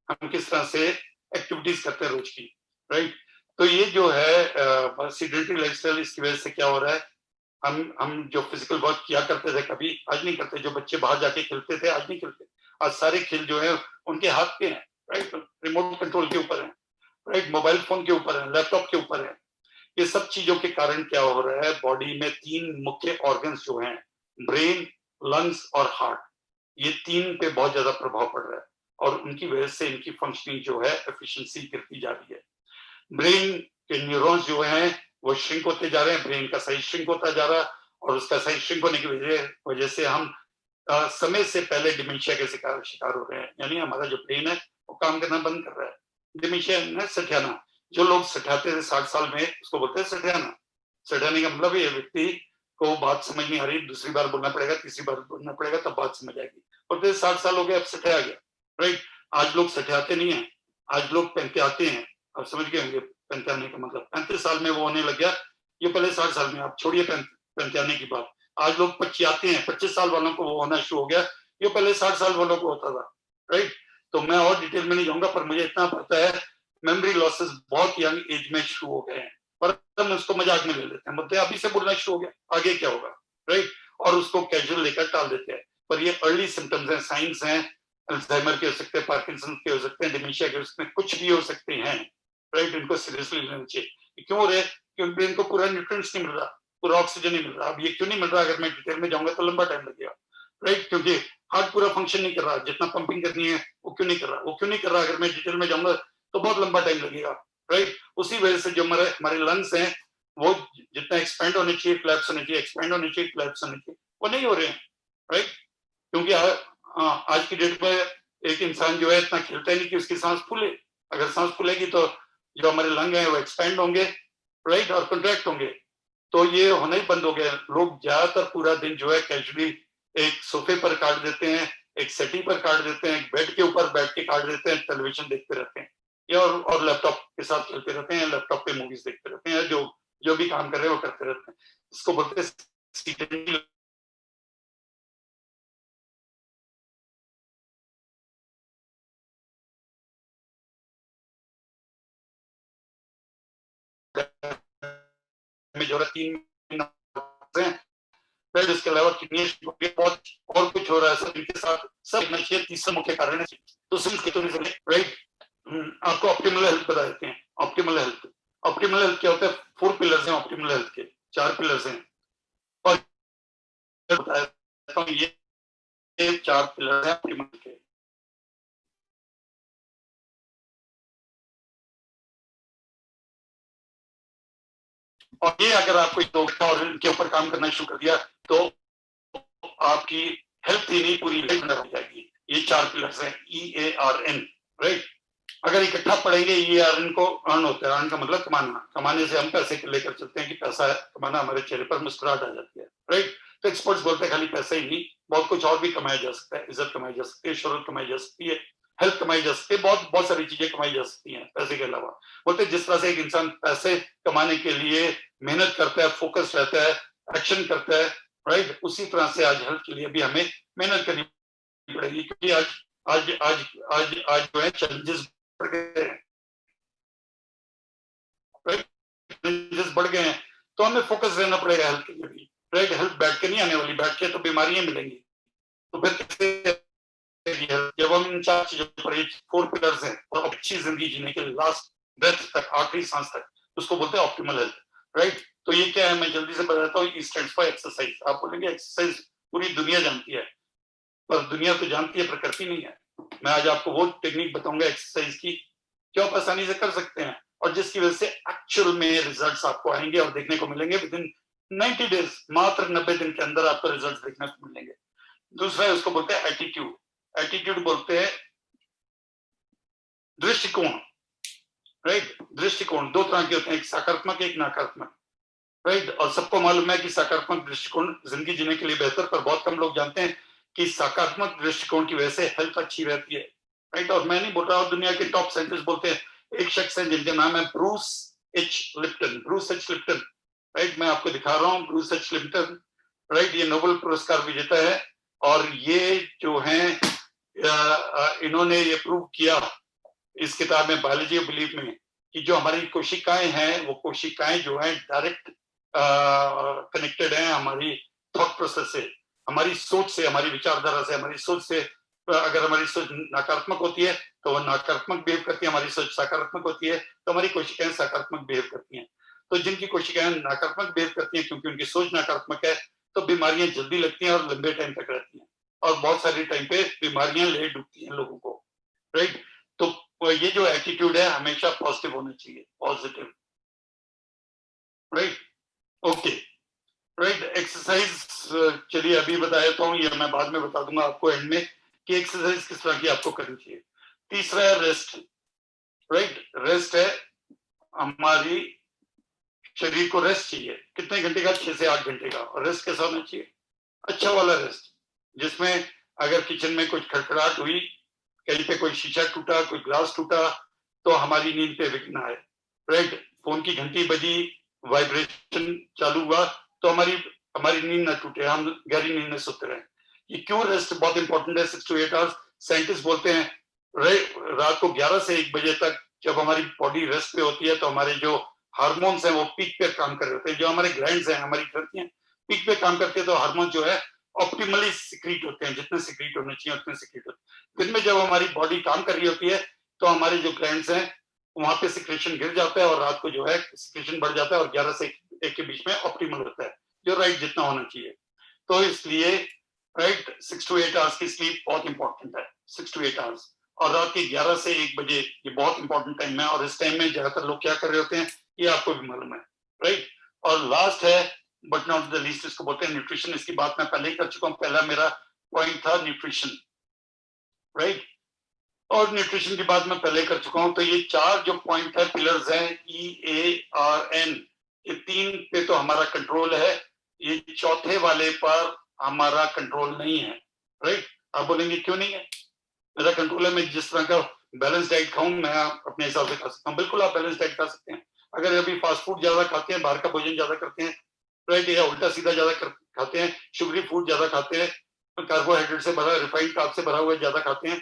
हम किस तरह से एक्टिविटीज करते हैं रोज की, राइट। तो ये जो है सीडेंटरी लाइफस्टाइल, इसकी वजह से क्या हो रहा है, हम जो फिजिकल वर्क किया करते थे कभी, आज नहीं करते। जो बच्चे बाहर जाके खेलते थे आज नहीं खेलते। आज सारे खेल जो है उनके हाथ पे हैं, राइट, रिमोट कंट्रोल के ऊपर है, राइट, मोबाइल फोन के ऊपर है, लैपटॉप के ऊपर है। ये सब चीजों के कारण क्या हो रहा है, बॉडी में 3 मुख्य ऑर्गन्स जो हैं, ब्रेन, लंग्स और हार्ट, ये 3 पे बहुत ज्यादा प्रभाव पड़ रहा है, और उनकी वजह से इनकी फंक्शनिंग जो है एफिशिएंसी गिरती जा रही है। ब्रेन के न्यूरॉन्स जो हैं वो श्रिंक होते जा रहे हैं, ब्रेन का साइज श्रिंक होता जा रहा है, और उसका साइज श्रिंक होने की वजह से हम समय से पहले डिमेंशिया के शिकार हो रहे हैं। यानी हमारा जो ब्रेन है वो काम करना बंद कर रहा है। डिमेंशिया है सठियाना। जो लोग सठाते थे 60 साल में, उसको बोलते हैं सठियाना। सठाने का मतलब ये व्यक्ति को बात समझ नहीं आ रही, दूसरी बार बोलना पड़ेगा, तीसरी बार बोलना पड़ेगा, तब बात समझ आएगी। बोलते 60 साल हो गए, अब सठिया गया, राइट। आज लोग सठियाते नहीं है, आज लोग पैंत्याते हैं। आप समझ गए होंगे पैंत्याने का मतलब, 35 साल में वो होने लग गया। ये पहले 60 साल में, आप छोड़िए पैंत्याने की बात। आज लोग पचियाते हैं, 25 साल वालों को वो होना शुरू हो गया, ये पहले 60 साल वालों को होता था, राइट। तो मैं और डिटेल में नहीं जाऊंगा, पर मुझे इतना पता है मेमोरी लॉसेस बहुत यंग एज में शुरू हो गए हैं, पर हम उसको मजाक में ले लेते हैं, मतलब अभी से बोलना शुरू हो गया, आगे क्या होगा, राइट। और उसको कैजुअल लेकर टाल देते हैं। पर ये अर्ली सिम्टम्स हैं, साइंस हैं, अल्जाइमर के हो सकते हैं, पार्किंसन के हो सकते हैं, डिमेंशिया के हो सकते हैं, कुछ भी हो सकते हैं, राइट। इनको सीरियसली लेना चाहिए। क्यों हो रहे? क्योंकि इनको पूरा न्यूट्रिएंट्स नहीं मिल रहा, पूरा ऑक्सीजन नहीं मिल रहा। अब ये क्यों नहीं मिल रहा, अगर मैं डिटेल में जाऊंगा तो लंबा टाइम लगेगा, राइट। क्योंकि हार्ट पूरा फंक्शन नहीं कर रहा, जितना पंपिंग करनी है वो क्यों नहीं कर रहा, वो क्यों नहीं कर रहा, अगर मैं डिटेल में जाऊंगा तो बहुत लंबा टाइम लगेगा, राइट। उसी वजह से जो हमारे लंग्स हैं वो जितना एक्सपेंड होने चाहिए, फ्लैप्स होने चाहिए, एक्सपेंड होने चाहिए, फ्लैप्स होने चाहिए, वो नहीं हो रहे हैं, राइट। क्योंकि आज की डेट में एक इंसान जो है इतना खेलता ही नहीं कि उसकी सांस फूले। अगर सांस फूलेगी तो जो हमारे लंग हैं वो एक्सपेंड होंगे, राइट, और कंट्रैक्ट होंगे। तो ये होना ही बंद हो गया। लोग ज्यादातर पूरा दिन जो है कैजुअली एक सोफे पर काट देते हैं, एक सेटी पर काट देते हैं, एक बेड के ऊपर बैठ के काट देते हैं, टेलीविजन देखते रहते हैं, या और लैपटॉप के साथ खेलते रहते हैं, लैपटॉप पे मूवीज देखते रहते हैं, जो भी काम कर रहे हैं वो करते रहते हैं। इसको बोलते हैं में जो 3 हैं, फिर इसके अलावा किडनी बहुत और कुछ हो रहा है सब इनके साथ, सब नशे 30 मुख्य कारण है। तो सिर्फ के तो राइट। आपको ऑप्टिमल हेल्थ बता देते हैं। ऑप्टिमल हेल्थ क्या होता है? 4 पिलर्स हैं ऑप्टिमल हेल्थ के, 4 पिलर्स हैं, और बता देता हूँ ये 4 पिलर्स हैं ऑप्टिमल के। और ये अगर आपको और इनके ऊपर काम करना शुरू कर दिया तो आपकी हेल्थ ही नहीं पूरी लाइफ हो जाएगी। ये 4 पिलर्स हैं, EARN, राइट। अगर इकट्ठा पढ़ेंगे EARN को, अर्न होता है, अर्न का मतलब कमाना, कमाने से हम पैसे लेकर चलते हैं कि पैसा कमाना, हमारे चेहरे पर मुस्कुराहट आ जाती है, राइट। तो एक्सपर्ट्स बोलते हैं खाली पैसा ही नहीं, बहुत कुछ और भी कमाया जा सकता है, इज्जत कमाई जा सकती है, शोहरत कमाई जा सकती है, हेल्थ कमाई जा सकती है, बहुत बहुत सारी चीजें कमाई जा सकती हैं पैसे के अलावा। बोलते हैं जिस तरह से एक इंसान पैसे कमाने के लिए मेहनत करता है, फोकस रहता है, एक्शन करता है, राइट, उसी तरह से आज हेल्थ के लिए भी हमें मेहनत करनी पड़ेगी। क्योंकि आज आज आज आज आज जो है चैलेंजेस बढ़ गए हैं, राइट, चैलेंजेस बढ़ गए हैं, तो हमें फोकस रहना पड़ेगा हेल्थ के लिए भी, राइट। हेल्थ बैठ के नहीं आने वाली, बैठ के तो बीमारियां मिलेंगी। तो फिर कैसे जब हम इन 4 चीजों पर, 4 पिलर्स हैं, और अच्छी जिंदगी जीने के लास्ट ब्रेथ तक, आखिरी सांस तक, उसको बोलते हैं ऑप्टिमल हेल्थ, राइट। तो ये क्या है, मैं जल्दी से बताता हूँ। Stands for exercise. आप बोलेंगे एक्सरसाइज पूरी दुनिया जानती है, पर दुनिया तो जानती है पर करती नहीं है। मैं आज आपको वो टेक्निक बताऊंगा एक्सरसाइज की, जो आप आसानी से कर सकते हैं, और जिसकी वजह से एक्चुअल में रिजल्ट्स आपको आएंगे और देखने को मिलेंगे विद इन 90 डेज, मात्र 90 दिन के अंदर आपको रिजल्ट देखने को मिलेंगे। दूसरा है, उसको बोलते हैं एटीट्यूड। एटीट्यूड बोलते हैं दृष्टिकोण, राइट। दृष्टिकोण 2 तरह के होते हैं, एक सकारात्मक, एक नकारात्मक, राइट। और सबको मालूम है कि सकारात्मक दृष्टिकोण जिंदगी जीने के लिए बेहतर, पर बहुत कम लोग जानते हैं कि सकारात्मक दृष्टिकोण की वजह से हेल्थ अच्छी रहती है, राइट। और मैं नहीं बोल रहा, और दुनिया के टॉप साइंटिस्ट बोलते हैं। एक शख्स है जिनका नाम है Bruce H Lipton, Bruce H Lipton, right. मैं आपको दिखा रहा हूँ ब्रूस एच लिप्टन, राइट। ये नोबेल पुरस्कार विजेता है, और ये जो है इन्होंने ये प्रूव किया इस किताब में, बायोलॉजी ऑफ बिलीफ में, कि जो हमारी कोशिकाएं हैं, वो कोशिकाएं जो हैं डायरेक्ट कनेक्टेड हैं हमारी थॉट प्रोसेस से, हमारी सोच से, हमारी विचारधारा से, हमारी सोच से। अगर हमारी सोच नकारात्मक होती है तो वो नकारात्मक बिहेव करती है, हमारी सोच सकारात्मक होती है तो हमारी कोशिकाएं सकारात्मक बिहेव करती हैं। तो जिनकी कोशिकाएं नकारात्मक बिहेव करती हैं क्योंकि उनकी सोच नकारात्मक है, तो बीमारियां जल्दी लगती हैं और लंबे टाइम तक रहती हैं, और बहुत सारे टाइम पे बीमारियां ले डूबती हैं लोगों को, राइट। तो ये जो एटीट्यूड है हमेशा पॉजिटिव होना चाहिए, positive, right. Okay, right. Exercise चलिए अभी बता देता हूँ, ये मैं बाद में बता दूंगा आपको एंड में कि एक्सरसाइज किस तरह की आपको करनी चाहिए। तीसरा है रेस्ट, राइट। रेस्ट है हमारी शरीर को रेस्ट चाहिए, कितने घंटे का, 6 से 8 घंटे का। और रेस्ट कैसा होना चाहिए, अच्छा वाला रेस्ट, जिसमें अगर किचन में कुछ खड़खड़ाहट हुई, कहीं पे कोई शीशा टूटा, कोई ग्लास टूटा, तो हमारी नींद पे विघ्न आए, राइट। फोन की घंटी बजी, वाइब्रेशन चालू हुआ, तो हमारी हमारी नींद ना टूटे, हम गहरी नींद में सोते रहे। ये क्यों रेस्ट बहुत इंपॉर्टेंट है, 6 to 8 आवर्स। साइंटिस्ट बोलते हैं रात को 11 से 1 बजे तक जब हमारी बॉडी रेस्ट पे होती है तो हमारे जो हार्मोन्स हैं वो पीक पे काम कर रहे होते हैं, जो हमारे ग्लैंड्स हैं, हमारी ग्रंथियां पीक पे काम करते हैं, तो हार्मोन जो है ऑप्टिमली सिक्रीट होते हैं, जितने सिक्रीट होने चाहिए उतने सिक्रीट होते हैं। दिन में जब हमारी बॉडी काम कर रही होती है तो हमारे जो ग्लैंड्स हैं वहां पे सिक्रेशन गिर जाता है और रात को जो है सिक्रेशन बढ़ जाता है और 11 से 1 के बीच में ऑप्टिमल होता है, जो राइट जितना होना चाहिए। तो इसलिए राइट 6 to 8 आवर्स की स्लीप बहुत इंपॉर्टेंट है, 6 to 8 आवर्स। और रात के 11 से 1 बजे ये बहुत इंपॉर्टेंट टाइम है, और इस टाइम में ज्यादातर लोग क्या कर रहे होते हैं ये आपको भी मालूम है, राइट। और लास्ट है बट नॉट द लीस्ट, इसको बोलते हैं न्यूट्रिशन। इसकी बात मैं पहले ही कर चुका हूँ, पहला मेरा पॉइंट था न्यूट्रिशन, राइट। और न्यूट्रिशन की बात मैं पहले कर चुका हूं। तो ये 4 जो पॉइंट है, पिलर्स हैं, EARN, ये 3 पे तो हमारा कंट्रोल है, ये चौथे वाले पर हमारा कंट्रोल नहीं है, राइट। आप बोलेंगे क्यों नहीं है, मेरा कंट्रोल है, मैं जिस तरह का बैलेंस डाइट खाऊं मैं अपने हिसाब से खा सकता हूँ। बिल्कुल आप बैलेंस डाइट खा सकते हैं। अगर अभी फास्ट फूड ज्यादा खाते हैं, बाहर का भोजन ज्यादा करते हैं, राइट, या उल्टा सीधा ज्यादा खाते हैं, शुगरी फूड ज्यादा खाते हैं, कार्बोहाइड्रेट से भरा, रिफाइंड कार्ब से भरा हुआ ज्यादा खाते हैं,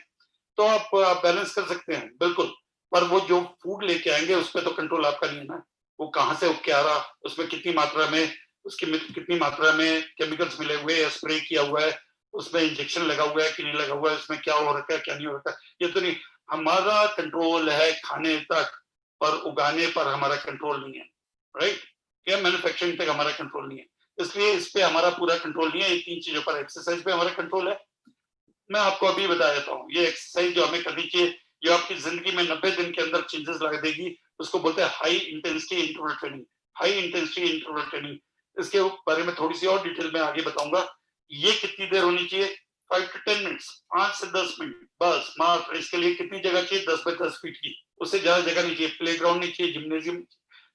तो आप बैलेंस कर सकते हैं बिल्कुल। पर वो जो फूड लेके आएंगे उस पर तो कंट्रोल आपका नहीं है ना, वो कहाँ से उग के आ रहा, उसमें कितनी मात्रा में, उसकी कितनी मात्रा में केमिकल्स मिले हुए हैं, स्प्रे किया हुआ है, उसमें इंजेक्शन लगा हुआ है कि नहीं लगा हुआ है, उसमें क्या हो रखा है क्या नहीं हो रखा है, ये तो नहीं। हमारा कंट्रोल है खाने तक, पर उगाने पर हमारा कंट्रोल नहीं है, राइट। या मैन्युफैक्चरिंग तक हमारा कंट्रोल नहीं है, इसलिए इस पे हमारा पूरा कंट्रोल नहीं है। ये 3 चीजों पर, एक्सरसाइज पे हमारा कंट्रोल है, मैं आपको अभी बता देता हूँ। ये एक्सरसाइज जो हमें करनी चाहिए, जो आपकी जिंदगी में 90 दिन के अंदर चेंजेस ला देगी, उसको बोलते हैं high intensity interval training. High intensity interval training, इसके बारे में थोड़ी सी और डिटेल में आगे बताऊंगा। ये कितनी देर होनी चाहिए, 5 to 10 मिनट्स, 5 से 10 मिनट बस मात्र। इसके लिए कितनी जगह चाहिए, 10 बाय 10 फीट की, उससे ज्यादा जगह नहीं चाहिए, प्ले ग्राउंड नहीं चाहिए, जिम्नेजियम,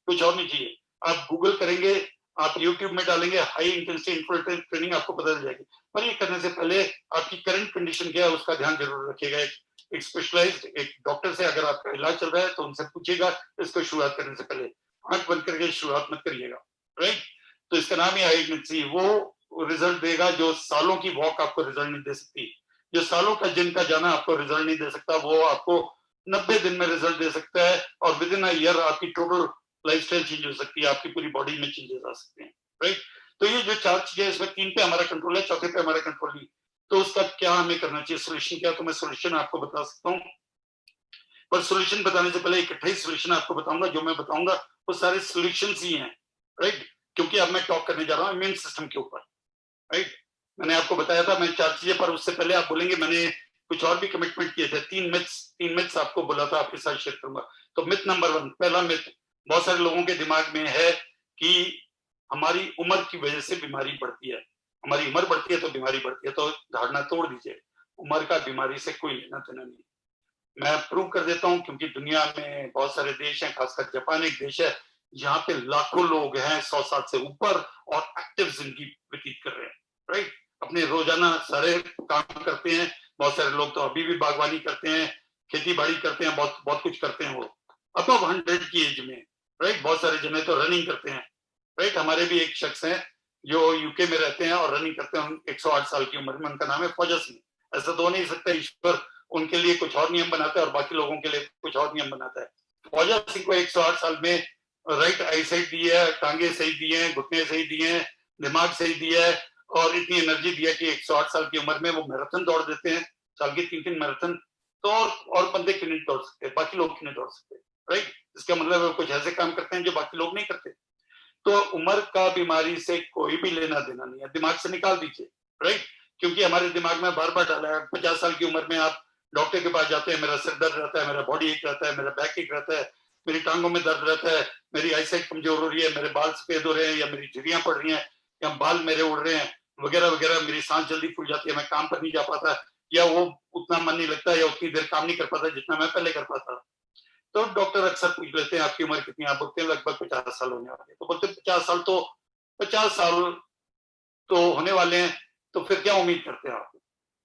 कुछ और नहीं चाहिए। आप गूगल करेंगे, आप यूट्यूब में डालेंगे हाई इंटेंसिटी इंटरवल ट्रेनिंग, आपको पता चल जाएगी। पर ये करने से पहले आपकी करंट कंडीशन क्या है उसका ध्यान जरूर रखिएगा। एक स्पेशलाइज्ड एक डॉक्टर से अगर आपका इलाज चल रहा है तो उनसे पूछिएगा इसको शुरुआत करने से पहले, आंख बंद करके शुरुआत मत करिएगा, राइट। तो इसका नाम है हाई इंटेंसिटी। वो रिजल्ट देगा जो सालों की वॉक आपको रिजल्ट नहीं दे सकती, जो सालों का जिम का जाना आपको रिजल्ट नहीं दे सकता, वो आपको 90 दिन में रिजल्ट दे सकता है। और विद इन अ ईयर आपकी टोटल लाइफस्टाइल चेंज हो सकती है, आपकी पूरी बॉडी में चेंजेस आ सकते हैं, राइट। तो ये जो 4 चीजें, इसमें 3 पे हमारा कंट्रोल है, चौथे पे हमारा कंट्रोल नहीं। तो उसका क्या हमें करना चाहिए, सोल्यूशन क्या, तो मैं सोल्यूशन आपको बता सकता हूँ। पर सोल्यूशन बताने से पहले इकट्ठा ही सोल्यूशन आपको बताऊंगा। जो मैं बताऊंगा वो सारे सोल्यूशन ही हैं, राइट। क्योंकि अब मैं टॉक करने जा रहा हूँ इम्यून सिस्टम के ऊपर, राइट। मैंने आपको बताया था मैं 4 चीजें, पर उससे पहले आप बोलेंगे मैंने कुछ और भी कमिटमेंट किए थे। 3 मिथ्स आपको बोला था आपके साथ शेयर करूंगा। तो मिथ नंबर 1, पहला मिथ बहुत सारे लोगों के दिमाग में है कि हमारी उम्र की वजह से बीमारी बढ़ती है, हमारी उम्र बढ़ती है तो बीमारी बढ़ती है। तो धारणा तोड़ दीजिए, उम्र का बीमारी से कोई लेना देना नहीं। मैं प्रूव कर देता हूँ, क्योंकि दुनिया में बहुत सारे देश हैं, खासकर जापान एक देश है जहाँ पे लाखों लोग हैं 100 साल से ऊपर और एक्टिव जिंदगी व्यतीत कर रहे हैं, राइट। अपने रोजाना सारे काम करते हैं। बहुत सारे लोग तो अभी भी बागवानी करते हैं, खेती बाड़ी करते हैं, बहुत बहुत कुछ करते हैं वो अबव 100 की एज में, राइट। बहुत सारे जने तो रनिंग करते हैं, राइट। हमारे भी एक शख्स हैं जो यूके में रहते हैं और रनिंग करते हैं 108 साल की उम्र में, उनका नाम है फौजा सिंह। ऐसा तो हो नहीं सकता ईश्वर उनके लिए कुछ और नियम बनाता है और बाकी लोगों के लिए कुछ और नियम बनाता है। फौजा सिंह को 108 साल में राइट आई साइड दी है, टांगे सही दिए हैं, घुटने सही दिए हैं, दिमाग सही दिया है और इतनी एनर्जी दिया कि 108 साल की उम्र में वो मैराथन दौड़ देते हैं, साल की 3-3 मैराथन। तो और बंदे क्यों नहीं दौड़ सकते, बाकी लोग क्यों नहीं दौड़ सकते, राइट। इसका मतलब है कुछ ऐसे काम करते हैं जो बाकी लोग नहीं करते। तो उम्र का बीमारी से कोई भी लेना देना नहीं है, दिमाग से निकाल दीजिए, राइट। क्योंकि हमारे दिमाग में बार बार डाला है 50 साल की उम्र में आप डॉक्टर के पास जाते हैं, मेरा सिर दर्द रहता है, मेरा बॉडी एक रहता है, मेरा बैक एक रहता है, मेरी टांगों में दर्द रहता है, मेरी आईसाइट कमजोर हो रही है, मेरे बाल सफेद हो रहे हैं, या मेरी झुर्रियां पड़ रही हैं, या बाल मेरे उड़ रहे हैं, वगैरह वगैरह, मेरी सांस जल्दी फूल जाती है, मैं काम पर नहीं जा पाता, या वो उतना मन नहीं लगता, या उतनी देर काम नहीं कर पाता जितना मैं पहले कर पाता। तो डॉक्टर अक्सर पूछ लेते हैं आपकी उम्र कितनी, आप बोलते हैं लगभग 50 साल होने वाले, तो बोलते 50 साल तो होने वाले हैं, तो फिर क्या उम्मीद करते हैं आप?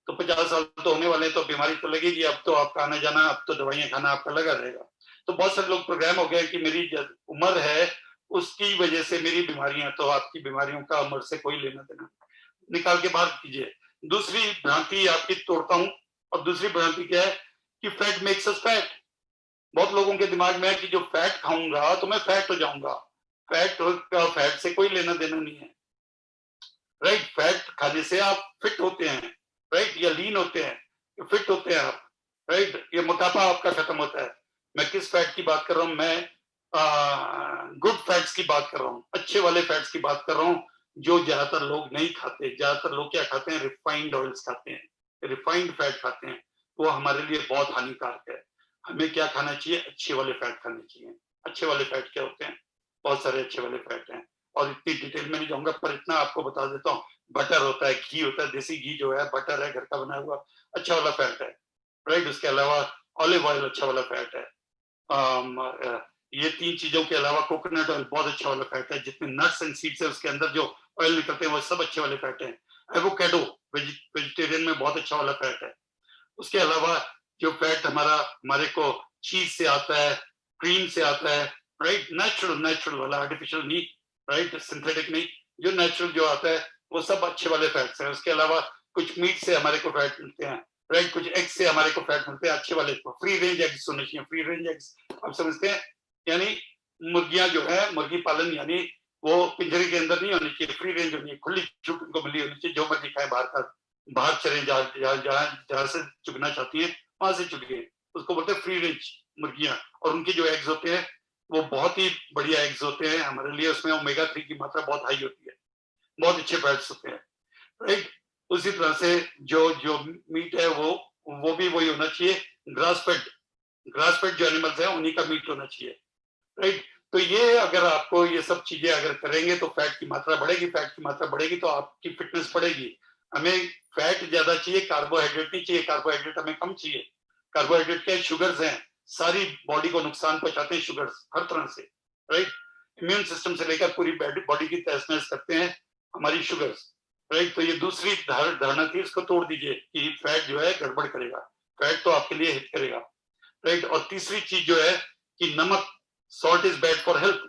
तो 50 साल तो होने वाले हैं, तो बीमारी तो लगेगी, अब तो आपका आना जाना, अब तो दवाइयां खाना आपका लगा रहेगा। तो बहुत सारे लोग प्रोग्राम हो गए कि मेरी उम्र है उसकी वजह से मेरी बीमारियां, तो आपकी बीमारियों का उम्र से कोई लेना देना, निकाल के बाहर कीजिए। दूसरी भ्रांति आपकी तोड़ता हूं, और दूसरी भ्रांति क्या है कि फैट मेक्स अस फैट। बहुत लोगों के दिमाग में है कि जो फैट खाऊंगा तो मैं फैट हो जाऊंगा। फैट से कोई लेना देना नहीं है, राइट। फैट खाने से आप फिट होते हैं, राइट, या लीन होते हैं, फिट होते हैं आप, राइट, ये मोटापा आपका खत्म होता है। मैं किस फैट की बात कर रहा हूं? मैं गुड फैट्स की बात कर रहा हूं, अच्छे वाले फैट्स की बात कर रहा हूं, जो ज्यादातर लोग नहीं खाते। ज्यादातर लोग क्या खाते हैं? रिफाइंड ऑयल्स खाते हैं, रिफाइंड फैट खाते हैं, वो हमारे लिए बहुत हानिकारक है। हमें क्या खाना चाहिए? अच्छे वाले फैट खाने चाहिए। अच्छे वाले फैट क्या होते हैं? बहुत सारे अच्छे वाले फैट हैं, और इतनी डिटेल में नहीं जाऊंगा, पर इतना आपको बता देता हूँ। बटर होता है, घी होता है, देसी घी जो है, बटर है घर का बना हुआ, अच्छा वाला फैट है, राइट। उसके अलावा ऑलिव ऑयल अच्छा वाला फैट है। ये तीन चीजों के अलावा कोकोनट ऑयल बहुत अच्छा वाला फैट है। जितने नट्स एंड सीड्स है उसके अंदर जो ऑयल निकलते हैं वो सब अच्छे वाले फैट हैं। एवोकेडो वेजिटेरियन में बहुत अच्छा वाला फैट है। उसके अलावा जो फैट हमारे को चीज से आता है, क्रीम से आता है, राइट, नेचुरल वाला, आर्टिफिशियल नहीं, राइट, सिंथेटिक नहीं, जो नेचुरल जो आता है वो सब अच्छे वाले फैट्स हैं। उसके अलावा कुछ मीट से हमारे को फैट मिलते हैं, राइट, कुछ एग से हमारे को फैट मिलते हैं अच्छे वाले। फ्री रेंज एग्स होने चाहिए। फ्री रेंज एग्स आप समझते हैं, यानी मुर्गियां जो है, मुर्गी पालन, यानी वो पिंजरे के अंदर नहीं होनी चाहिए, फ्री रेंज होनी है, खुली छूट उनको मिली होनी चाहिए, जो मर्जी खाए, बाहर चले, जहां से चुगना चाहती है वहां से चुगे, उसको बोलते हैं फ्री रेंज मुर्गियां। और उनके जो एग्स होते हैं वो बहुत ही बढ़िया एग्स होते हैं हमारे लिए, उसमें ओमेगा 3 की मात्रा बहुत हाई होती है, बहुत अच्छे फैट्स होते हैं, राइट। उसी तरह से जो जो मीट है वो भी वही होना चाहिए, ग्रास फेड जो एनिमल्स हैं उन्हीं का मीट होना चाहिए, राइट। तो ये अगर आपको ये सब चीजें अगर करेंगे तो फैट की मात्रा बढ़ेगी, फैट की मात्रा बढ़ेगी तो आपकी फिटनेस बढ़ेगी। हमें फैट ज्यादा चाहिए, कार्बोहाइड्रेट नहीं चाहिए, कार्बोहाइड्रेट हमें कम चाहिए। कार्बोहाइड्रेट क्या? शुगर्स हैं, सारी बॉडी को नुकसान पहुंचाते हैं शुगर्स, हर तरह से, राइट। इम्यून सिस्टम से लेकर पूरी बॉडी की तहस नहस करते हैं हमारी शुगर्स, राइट। तो ये दूसरी धारणा थी, इसको तोड़ दीजिए कि फैट जो है गड़बड़ करेगा, फैट तो आपके लिए हित करेगा, राइट। और तीसरी चीज जो है कि नमक, salt is bad for health.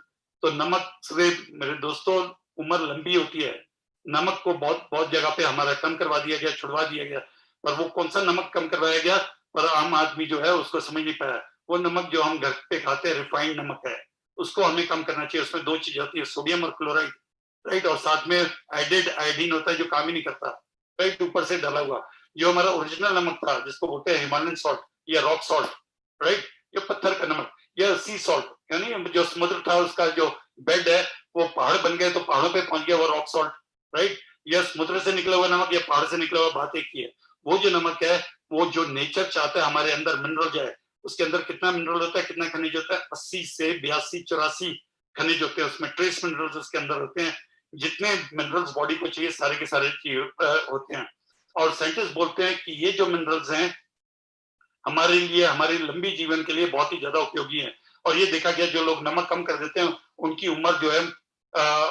तो नमक से मेरे दोस्तों उम्र लंबी होती है। नमक को बहुत बहुत जगह पे हमारा कम करवा दिया गया, छुड़वा दिया गया, पर वो कौन सा नमक कम करवाया गया, पर आम आदमी जो है उसको समझ नहीं पाया। वो नमक जो हम घर पे खाते हैं, रिफाइंड नमक है, उसको हमें कम करना चाहिए। उसमें दो चीज होती है, सोडियम और क्लोराइड, राइट, और साथ में आयोडीन होता है जो काम ही नहीं करता, राइट, ऊपर से डाला हुआ। जो हमारा ओरिजिनल नमक था जिसको बोलते हैं हिमालयन सॉल्ट या रॉक सॉल्ट, राइट, ये पत्थर का नमक, या सी सॉल्ट, यानी जो समुद्र था उसका जो बेड है वो पहाड़ बन गए तो पहाड़ों पे पहुंच गया वो रॉक सॉल्ट, राइट। या समुद्र से निकला हुआ नमक या पहाड़ से निकला हुआ, बात एक ही है। वो जो नमक है वो जो नेचर चाहता है हमारे अंदर मिनरल जो है, उसके अंदर कितना मिनरल होता है, कितना खनिज होता है? 80 से 82 84 खनिज होते हैं उसमें, ट्रेस मिनरल्स उसके अंदर होते हैं। जितने मिनरल्स बॉडी को चाहिए सारे के सारे होते हैं। और साइंटिस्ट बोलते हैं कि ये जो मिनरल्स हैं हमारे लिए, हमारे लंबी जीवन के लिए बहुत ही ज्यादा उपयोगी है। और ये देखा गया जो लोग नमक कम कर देते हैं उनकी उम्र जो है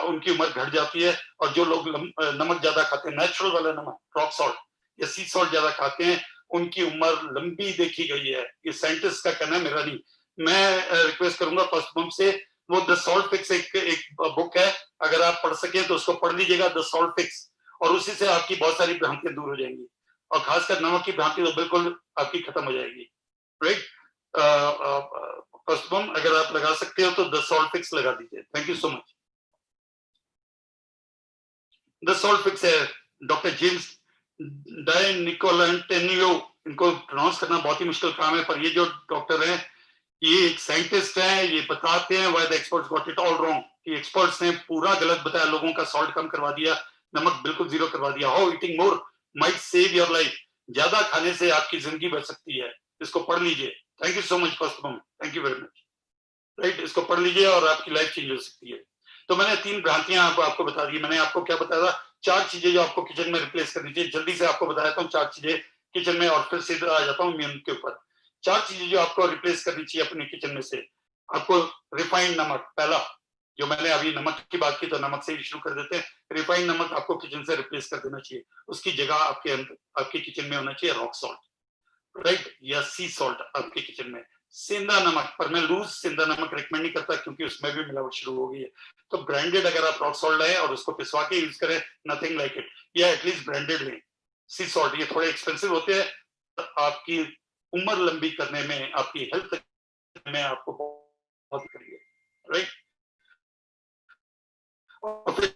उनकी उम्र घट जाती है। और जो लोग नमक ज्यादा खाते हैं, नेचुरल वाला नमक, रॉक सॉल्ट या सी सॉल्ट ज्यादा खाते हैं, उनकी उम्र लंबी देखी गई है। ये साइंटिस्ट का कहना है, मेरा नहीं। मैं रिक्वेस्ट करूंगा फर्स्ट बम से, वो द सॉल्ट फिक्स एक बुक है, अगर आप पढ़ सके तो उसको पढ़ लीजिएगा, द सॉल्ट फिक्स, और उसी से आपकी बहुत सारी भ्रांतियां दूर हो जाएंगी। और खासकर नमक की भ्रांति तो बिल्कुल आपकी खत्म हो जाएगी, राइट। फर्स्ट बम अगर आप लगा सकते हो तो द सॉल्ट फिक्स लगा दीजिए। Thank you so much. The salt fix है डॉक्टर जेम्स डाय निकोलैंटेनियो, इनको प्रोनाउंस करना बहुत ही मुश्किल काम है, पर ये जो डॉक्टर हैं ये एक साइंटिस्ट है, ये बताते हैं why the experts got it all wrong, कि एक्सपर्ट्स ने पूरा गलत बताया लोगों का, सॉल्ट कम करवा दिया, नमक बिल्कुल जीरो करवा दिया। How eating more might save your life. ज्यादा खाने से आपकी जिंदगी बच सकती है, इसको पढ़ लीजिए। Thank you so much Kaustubham, thank you very much. Right, इसको पढ़ लीजिए और आपकी लाइफ चेंज हो सकती है। तो मैंने 3 भ्रांतियां आपको बता दी। मैंने आपको क्या बताया था, 4 चीजें जो आपको किचन में रिप्लेस करनी चाहिए। जल्दी से आपको बताया था 4 चीजें किचन में, और फिर सीधा आ जाता हूँ मेन के ऊपर। 4 चीजें जो आपको रिप्लेस करनी चाहिए अपने किचन में से। आपको रिफाइंड नमक, पहला, जो मैंने अभी नमक की बात की तो नमक से ही शुरू कर देते हैं। रिफाइंड नमक आपको किचन से रिप्लेस कर देना चाहिए। उसकी जगह आपके अंदर, आपके किचन में होना चाहिए रॉक सॉल्ट, राइट, या सी सॉल्ट आपके किचन में। सेंधा नमक, पर मैं लूज सेंधा नमक रिकमेंड नहीं करता क्योंकि उसमें भी मिलावट शुरू हो गई है। तो ब्रांडेड अगर आप रॉक सॉल्ट लाए और उसको पिसवा के यूज करें, नथिंग लाइक इट, या एटलीस्ट ब्रांडेड लें। सी सॉल्ट ये थोड़े एक्सपेंसिव होते हैं, आपकी उम्र लंबी करने में, आपकी हेल्थ में आपको बहुत करिए, राइट। और फिर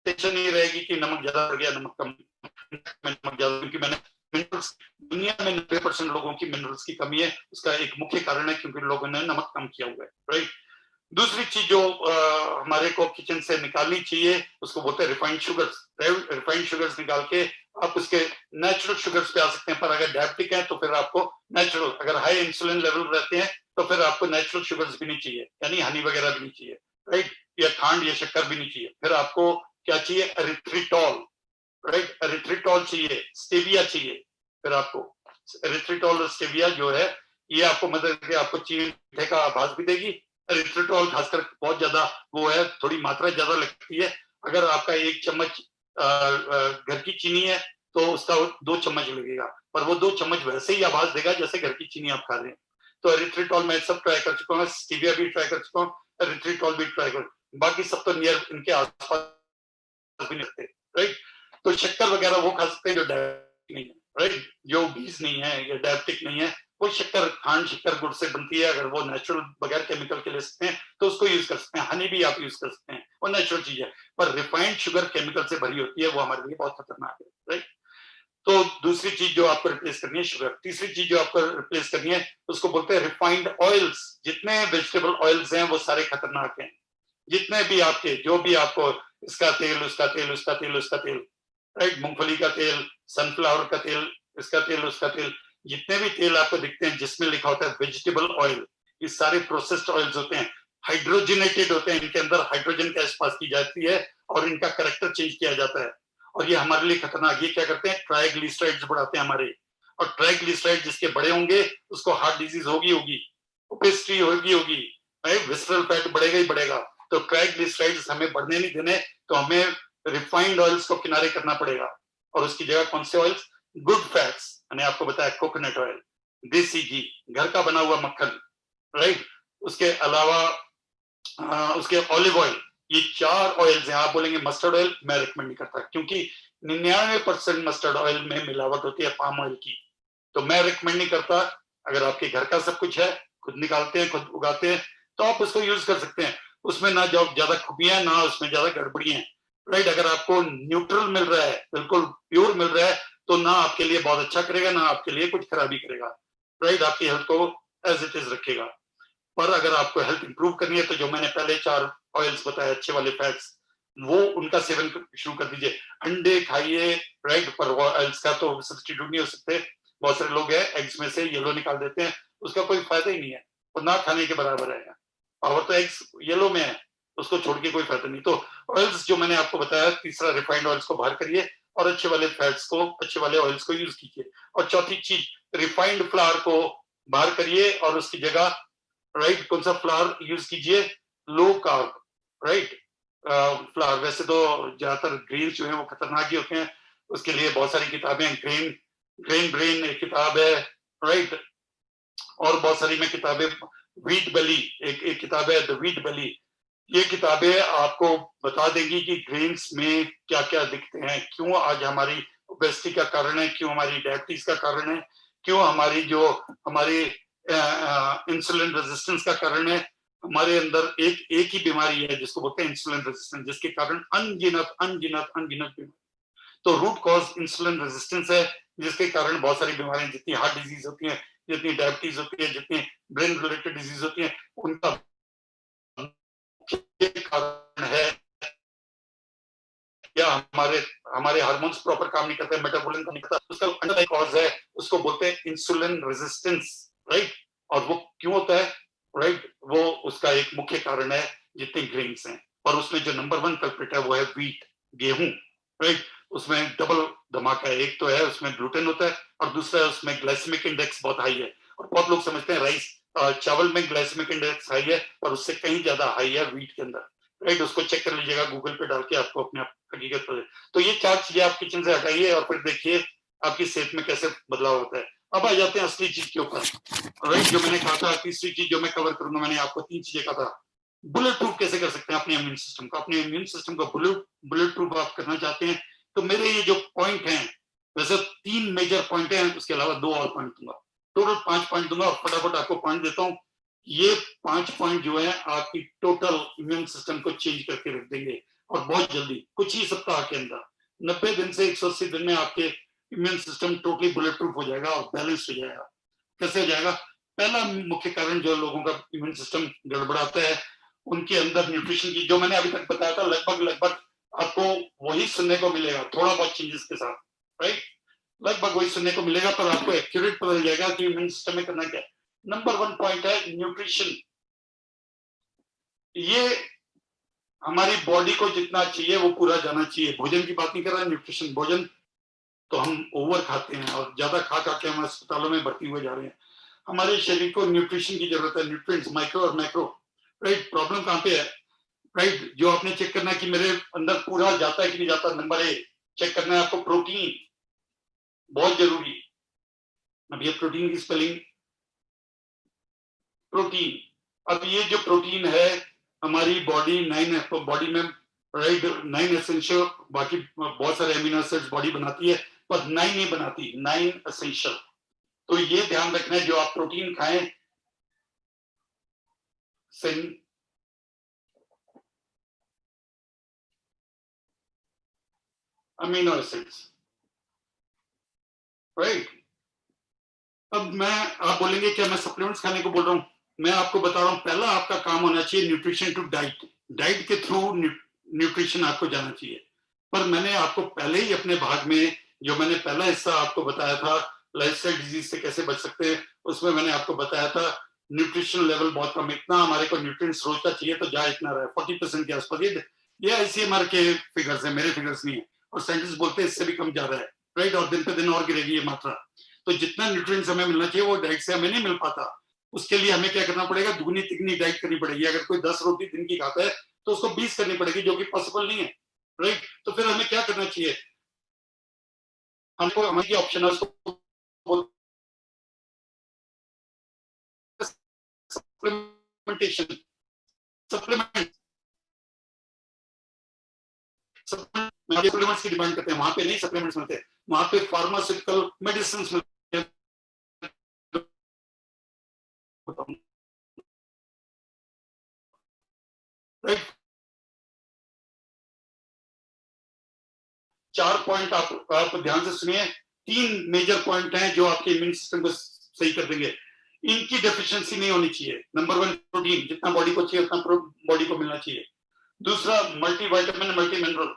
टेंशन नहीं रहेगी कि नमक ज्यादा हो गया, नमक कम, नमक ज्यादा, क्योंकि मैंने मिनरल्स, दुनिया में 90% लोगों की मिनरल्स की कमी है। उसका एक मुख्य कारण है क्योंकि लोगों ने नमक कम किया हुआ है, राइट। दूसरी चीज जो हमारे को किचन से निकालनी चाहिए, उसको बोलते हैं रिफाइंड शुगर्स। रिफाइंड शुगर्स निकाल के आप उसके नेचुरल शुगर्स पे आ सकते हैं। पर अगर डायबिटिक है तो फिर आपको नेचुरल, अगर हाई इंसुलिन लेवल रहते हैं तो फिर आपको नेचुरल शुगर्स भी नहीं चाहिए, यानी हनी वगैरह भी नहीं चाहिए, राइट, या खांड या शक्कर भी नहीं चाहिए। फिर आपको क्या चाहिए, एरिथ्रिटॉल, राइट, एरिथ्रिटॉल चाहिए, स्टेविया चाहिए। फिर आपको एरिथ्रिटॉल और स्टेविया जो है, ये आपको मदद करके आपको चीनी का आभास भी देगी। एरिथ्रिटॉल खासकर बहुत ज्यादा वो है, थोड़ी मात्रा ज्यादा लगती है। अगर आपका 1 चम्मच घर की चीनी है तो उसका 2 चम्मच लगेगा, पर वो 2 चम्मच वैसे ही आभास देगा जैसे घर की चीनी आप खा रहे हैं। तो एरिथ्रिटॉल मैं सब ट्राई कर चुका हूँ, स्टीविया भी ट्राई कर चुका हूँ, एरिथ्रिटॉल भी ट्राई कर, बाकी सब तो नियर इनके आसपास भी नहीं रहते, राइट। तो शक्कर वगैरह वो खा सकते हैं जो डायबिटिक नहीं है, राइट, जो बीज नहीं है या डायबिटिक नहीं है, वो शक्कर, खांड शक्कर गुड़ से बनती है। अगर वो नेचुरल बगैर केमिकल के ले सकते हैं तो उसको यूज कर सकते हैं। हनी भी आप यूज कर सकते हैं, वो नेचुरल चीज है। पर रिफाइंड शुगर केमिकल से भरी होती है, वो हमारे लिए बहुत खतरनाक है, राइट। तो दूसरी चीज जो आपको रिप्लेस करनी है शुगर। तीसरी चीज जो आपको रिप्लेस करनी है उसको बोलते हैं रिफाइंड ऑयल्स। जितने वेजिटेबल ऑयल्स हैं वो सारे खतरनाक हैं। जितने भी आपके, जो भी आपको, इसका तेल, उसका तेल, उसका तेल, उसका तेल, राइट, मूंगफली का तेल, सनफ्लावर का तेल, इसका तेल, उसका तेल, जितने भी तेल आपको दिखते हैं जिसमें लिखा होता है वेजिटेबल ऑयल, ये सारे प्रोसेस्ड ऑयल्स होते हैं, हाइड्रोजनेटेड होते हैं। इनके अंदर हाइड्रोजन गैस पास की जाती है और इनका करेक्टर चेंज किया जाता है, और ये हमारे लिए खतरनाक। ये क्या करते हैं, ट्राइग्लिसराइड्स बढ़ाते हैं हमारे, और ट्राइग्लिसराइड जिसके बड़े होंगे उसको हार्ट डिजीज होगी होगी, ओबेसिटी होगी होगी, विसरल फैट बढ़ेगा ही बढ़ेगा। तो ट्राइग्लिसराइड्स हमें बढ़ने नहीं देने, तो हमें रिफाइंड ऑयल्स को किनारे करना पड़ेगा, और उसकी जगह कौन से ऑयल्स, गुड फैट्स, मैंने आपको बताया, कोकोनट ऑयल, देसी घी, घर का बना हुआ मक्खन, राइट, उसके अलावा उसके ऑलिव ऑयल, ये 4 ऑयल्स हैं। आप बोलेंगे मस्टर्ड ऑयल, मैं रिकमेंड नहीं करता क्योंकि 99% मस्टर्ड ऑयल में मिलावट होती है पाम ऑयल की, तो मैं रिकमेंड नहीं करता। अगर आपके घर का सब कुछ है, खुद निकालते हैं, खुद उगाते हैं, तो आप उसको यूज कर सकते हैं। उसमें ना ज्यादा खूबियां, ना उसमें ज्यादा गड़बड़ियां हैं, राइट। अगर आपको न्यूट्रल मिल रहा है, बिल्कुल प्योर मिल रहा है, तो ना आपके लिए बहुत अच्छा करेगा, ना आपके लिए कुछ खराबी करेगा, राइट, आपकी हेल्थ को एज इट इज रखेगा। पर अगर आपको हेल्थ इंप्रूव करनी है तो जो मैंने पहले 4 ऑयल्स बताए, अच्छे वाले फैट्स, वो उनका सेवन शुरू कर दीजिए। अंडे खाइए, राइट, पर वो ऑयल्स का तो सब्स्टिट्यूट नहीं हो सकते। बहुत सारे लोग हैं एग्स में से येलो निकाल देते हैं, उसका कोई फायदा ही नहीं है, वो ना खाने के बराबर है। और तो एग्स येलो में है, उसको छोड़ के कोई फायदा नहीं। तो ऑयल्स जो मैंने आपको बताया, तीसरा रिफाइंड ऑयल्स को बाहर करिए और अच्छे वाले फैट्स को, अच्छे वाले ऑयल्स को यूज कीजिए। और चौथी चीज, रिफाइंड फ्लावर को बाहर करिए और उसकी जगह, राइट, कौन सा फ्लावर यूज कीजिए, लो कार्ब, राइट फ्लावर। वैसे तो ज्यादातर ग्रेन जो है वो खतरनाक ही होते हैं, उसके लिए बहुत सारी किताबें हैं। ग्रेन ब्रेन एक किताब है, राइट, और बहुत सारी में किताबें, व्हीट बेली एक किताब है, द व्हीट बेली। ये किताबें आपको बता देंगी कि ग्रेन्स में क्या क्या दिखते हैं, क्यों आज हमारी ओबेसिटी का कारण है, क्यों हमारी डायबिटीज का कारण है, क्यों हमारी जो हमारी इंसुलिन रेजिस्टेंस का कारण है। हमारे अंदर एक ही बीमारी है जिसको बोलते हैं इंसुलिन रेजिस्टेंस, जिसके कारण अनगिनत अनगिनत अनगिनत बीमारी। तो रूट कॉज इंसुलिन रेजिस्टेंस है, जिसके कारण बहुत सारी बीमारियां, जितनी हार्ट डिजीज होती है, जितनी डायबिटीज होती है, जितनी ब्रेन रिलेटेड डिजीज होती है, उनका कारण है या हमारे हमारे हार्मोन्स प्रॉपर काम नहीं करते, मेटाबॉलिज्म काम नहीं करता, उसका अंडरलाइन कॉज है, उसको बोलते हैं इंसुलिन रेजिस्टेंस, राइट। और वो क्यों होता है, राइट, वो उसका एक मुख्य कारण है जितने ग्रेन्स हैं, और उसमें जो नंबर 1 कल्प्रिट है वो है व्हीट, गेहूं, राइट। उसमें डबल धमाका है, एक तो है उसमें ग्लूटेन होता है, और दूसरा है उसमें ग्लाइसेमिक इंडेक्स बहुत हाई है। और बहुत लोग समझते हैं राइस चावल में ग्लाइसेमिक इंडेक्स हाई है, पर उससे कहीं ज्यादा हाई है व्हीट के अंदर, राइट। उसको चेक कर लीजिएगा गूगल पे डाल के, आपको अपने आप हकीकत पर। तो ये 4 चीजें आप किचन से हटाइए और फिर देखिए आपकी सेहत में कैसे बदलाव होता है। अब आ जाते हैं असली चीज के ऊपर, राइट। जो मैंने कहा था तीसरी चीज जो मैं कवर करूंगा, मैंने आपको 3 चीजें कहा था। बुलेट प्रूफ कैसे कर सकते हैं अपने इम्यून सिस्टम को, अपने इम्यून सिस्टम को बुलेट प्रूफ आप करना चाहते हैं, तो मेरे ये जो पॉइंट हैं, वैसे 3 मेजर पॉइंट हैं, उसके अलावा 2 और पॉइंट दूंगा, टोटल 5 पॉइंट दूंगा, और फटाफट आपको पॉइंट देता हूं। ये 5 पॉइंट जो है आपकी टोटल इम्यून सिस्टम को चेंज करके रख देंगे, और बहुत जल्दी, कुछ ही सप्ताह के अंदर, 90 दिन से 180 दिन में आपके immune system totally bullet proof हो जाएगा और बैलेंस हो जाएगा। कैसे हो जाएगा? पहला मुख्य कारण जो लोगों का इम्यून सिस्टम गड़बड़ाता है, उनके अंदर न्यूट्रिशन की, जो मैंने अभी तक बताया था, लगभग आपको वही सुनने को मिलेगा, थोड़ा बहुत चेंजेस के साथ, राइट। लगभग वही सुनने को मिलेगा, पर आपको एक्यूरेट पता चल जाएगा कि इम्यून सिस्टम में करना क्या है। नंबर 1 पॉइंट है न्यूट्रिशन। ये हमारी बॉडी को जितना चाहिए वो पूरा जाना चाहिए। भोजन की बात नहीं कर रहा है, न्यूट्रिशन। भोजन तो हम ओवर खाते हैं, और ज्यादा खा के हम अस्पतालों में भर्ती हुए जा रहे हैं। हमारे शरीर को न्यूट्रिशन की जरूरत है, न्यूट्रिएंट्स, माइक्रो और मैक्रो, राइट। प्रॉब्लम कहाँ पे है, राइट। जो आपने चेक करना है कि मेरे अंदर पूरा जाता है कि नहीं जाता, नंबर 1 चेक करना है आपको प्रोटीन, बहुत जरूरी। अब ये प्रोटीन की स्पेलिंग, प्रोटीन, अब ये जो प्रोटीन है हमारी बॉडी 9 बॉडी में, राइट, 9 एसेंशियल, बाकी बहुत सारे एमिनो एसिड्स बॉडी बनाती है, पर 9 नहीं बनाती, 9 एसेंशियल। तो ये ध्यान रखना है, जो आप प्रोटीन खाएं, अमीनो एसिड्स, राइट। अब आप बोलेंगे क्या मैं सप्लीमेंट्स खाने को बोल रहा हूं? मैं आपको बता रहा हूं, पहला आपका काम होना चाहिए न्यूट्रिशन टू डाइट, डाइट के थ्रू न्यूट्रिशन आपको जाना चाहिए। पर मैंने आपको पहले ही अपने भाग में, जो मैंने पहला हिस्सा आपको बताया था लाइफस्टाइल डिजीज से कैसे बच सकते हैं, उसमें मैंने आपको बताया था न्यूट्रिशन लेवल बहुत कम, इतना हमारे को न्यूट्रिएंट्स रोज का चाहिए तो जा इतना रहा है 40% के आसपास। ये आईसीएमआर के फिगर्स है, मेरे फिगर्स नहीं है, और साइंटिस्ट बोलते हैं इससे भी कम जा रहा है, राइट। और दिन पे दिन और गिरेगी ये मात्रा। तो जितना न्यूट्रिएंट्स हमें मिलना चाहिए वो डाइट से हमें नहीं मिल पाता। उसके लिए हमें क्या करना पड़ेगा, दुगनी तिगनी डाइट करनी पड़ेगी। अगर कोई 10 रोटी दिन की खाता है तो उसको 20 करनी पड़ेगी, जो कि पॉसिबल नहीं है, राइट। तो फिर हमें क्या करना चाहिए, हमको हमारी ऑप्शन है उसको सप्लीमेंटेशन, सप्लीमेंट, सप्लीमेंट्स की डिमांड करते हैं, वहां पे नहीं सप्लीमेंट्स मिलते, वहां पे फार्मास्यूटिकल मेडिसिन मिलते हैं। 4 पॉइंट आप ध्यान से सुनिए, 3 मेजर पॉइंट हैं जो आपके इम्यून सिस्टम को सही कर देंगे। इनकी डेफिशिएंसी नहीं होनी चाहिए। नंबर 1 प्रोटीन, जितना बॉडी को चाहिए उतना बॉडी को मिलना चाहिए। दूसरा multivitamin, multi mineral,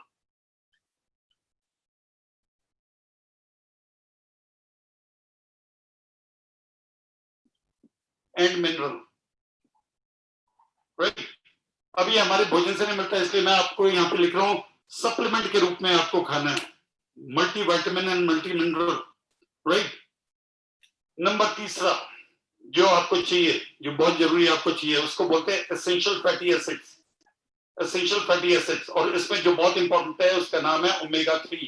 and mineral, right. अभी हमारे भोजन से नहीं मिलता, इसलिए मैं आपको यहाँ पे लिख रहा हूँ सप्लीमेंट के रूप में आपको खाना है multivitamin and multi mineral, right. Number तीसरा जो आपको चाहिए, जो बहुत जरूरी आपको चाहिए, उसको बोलते हैं essential fatty acids, essential fatty acids. और इसमें जो बहुत इंपॉर्टेंट है उसका नाम है ओमेगा 3,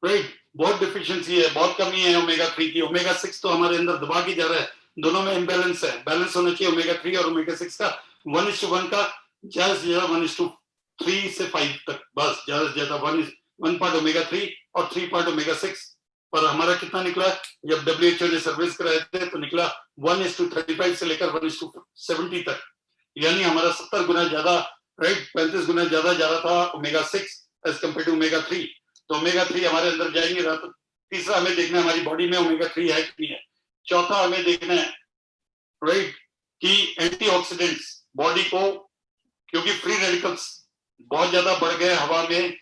राइट। बहुत डिफिशियंसी है, बहुत कमी है ओमेगा 3 की। ओमेगा 6 तो हमारे अंदर दबा के जा रहा है, दोनों में इम्बैलेंस है। बैलेंस होना चाहिए ओमेगा 3 और ओमेगा 6 का, 1:1 का, ज्यादा से ज्यादा 1:3 से 5 तक, बस ज्यादा से ज्यादा 1 पार्ट ओमेगा 3 और 3 पार्ट ओमेगा 6। पर हमारा कितना निकला, जब WHO ने सर्विस कराए थे तो निकला 1:35 से लेकर 1:70 तक, यानी हमारा 70 गुना ज्यादा, राइट, 35 गुना ज्यादा जा रहा था omega 6 as compare to omega 3। तो ओमेगा 3 हमारे अंदर जा ही नहीं रहा। तो तीसरा हमें देखना है हमारी बॉडी में ओमेगा 3 है कि नहीं है। चौथा हमें देखना है, राइट, कि एंटीऑक्सीडेंट्स बॉडी को क्योंकि फ्री रेडिकल्स बहुत ज्यादा बढ़ गए हवा में,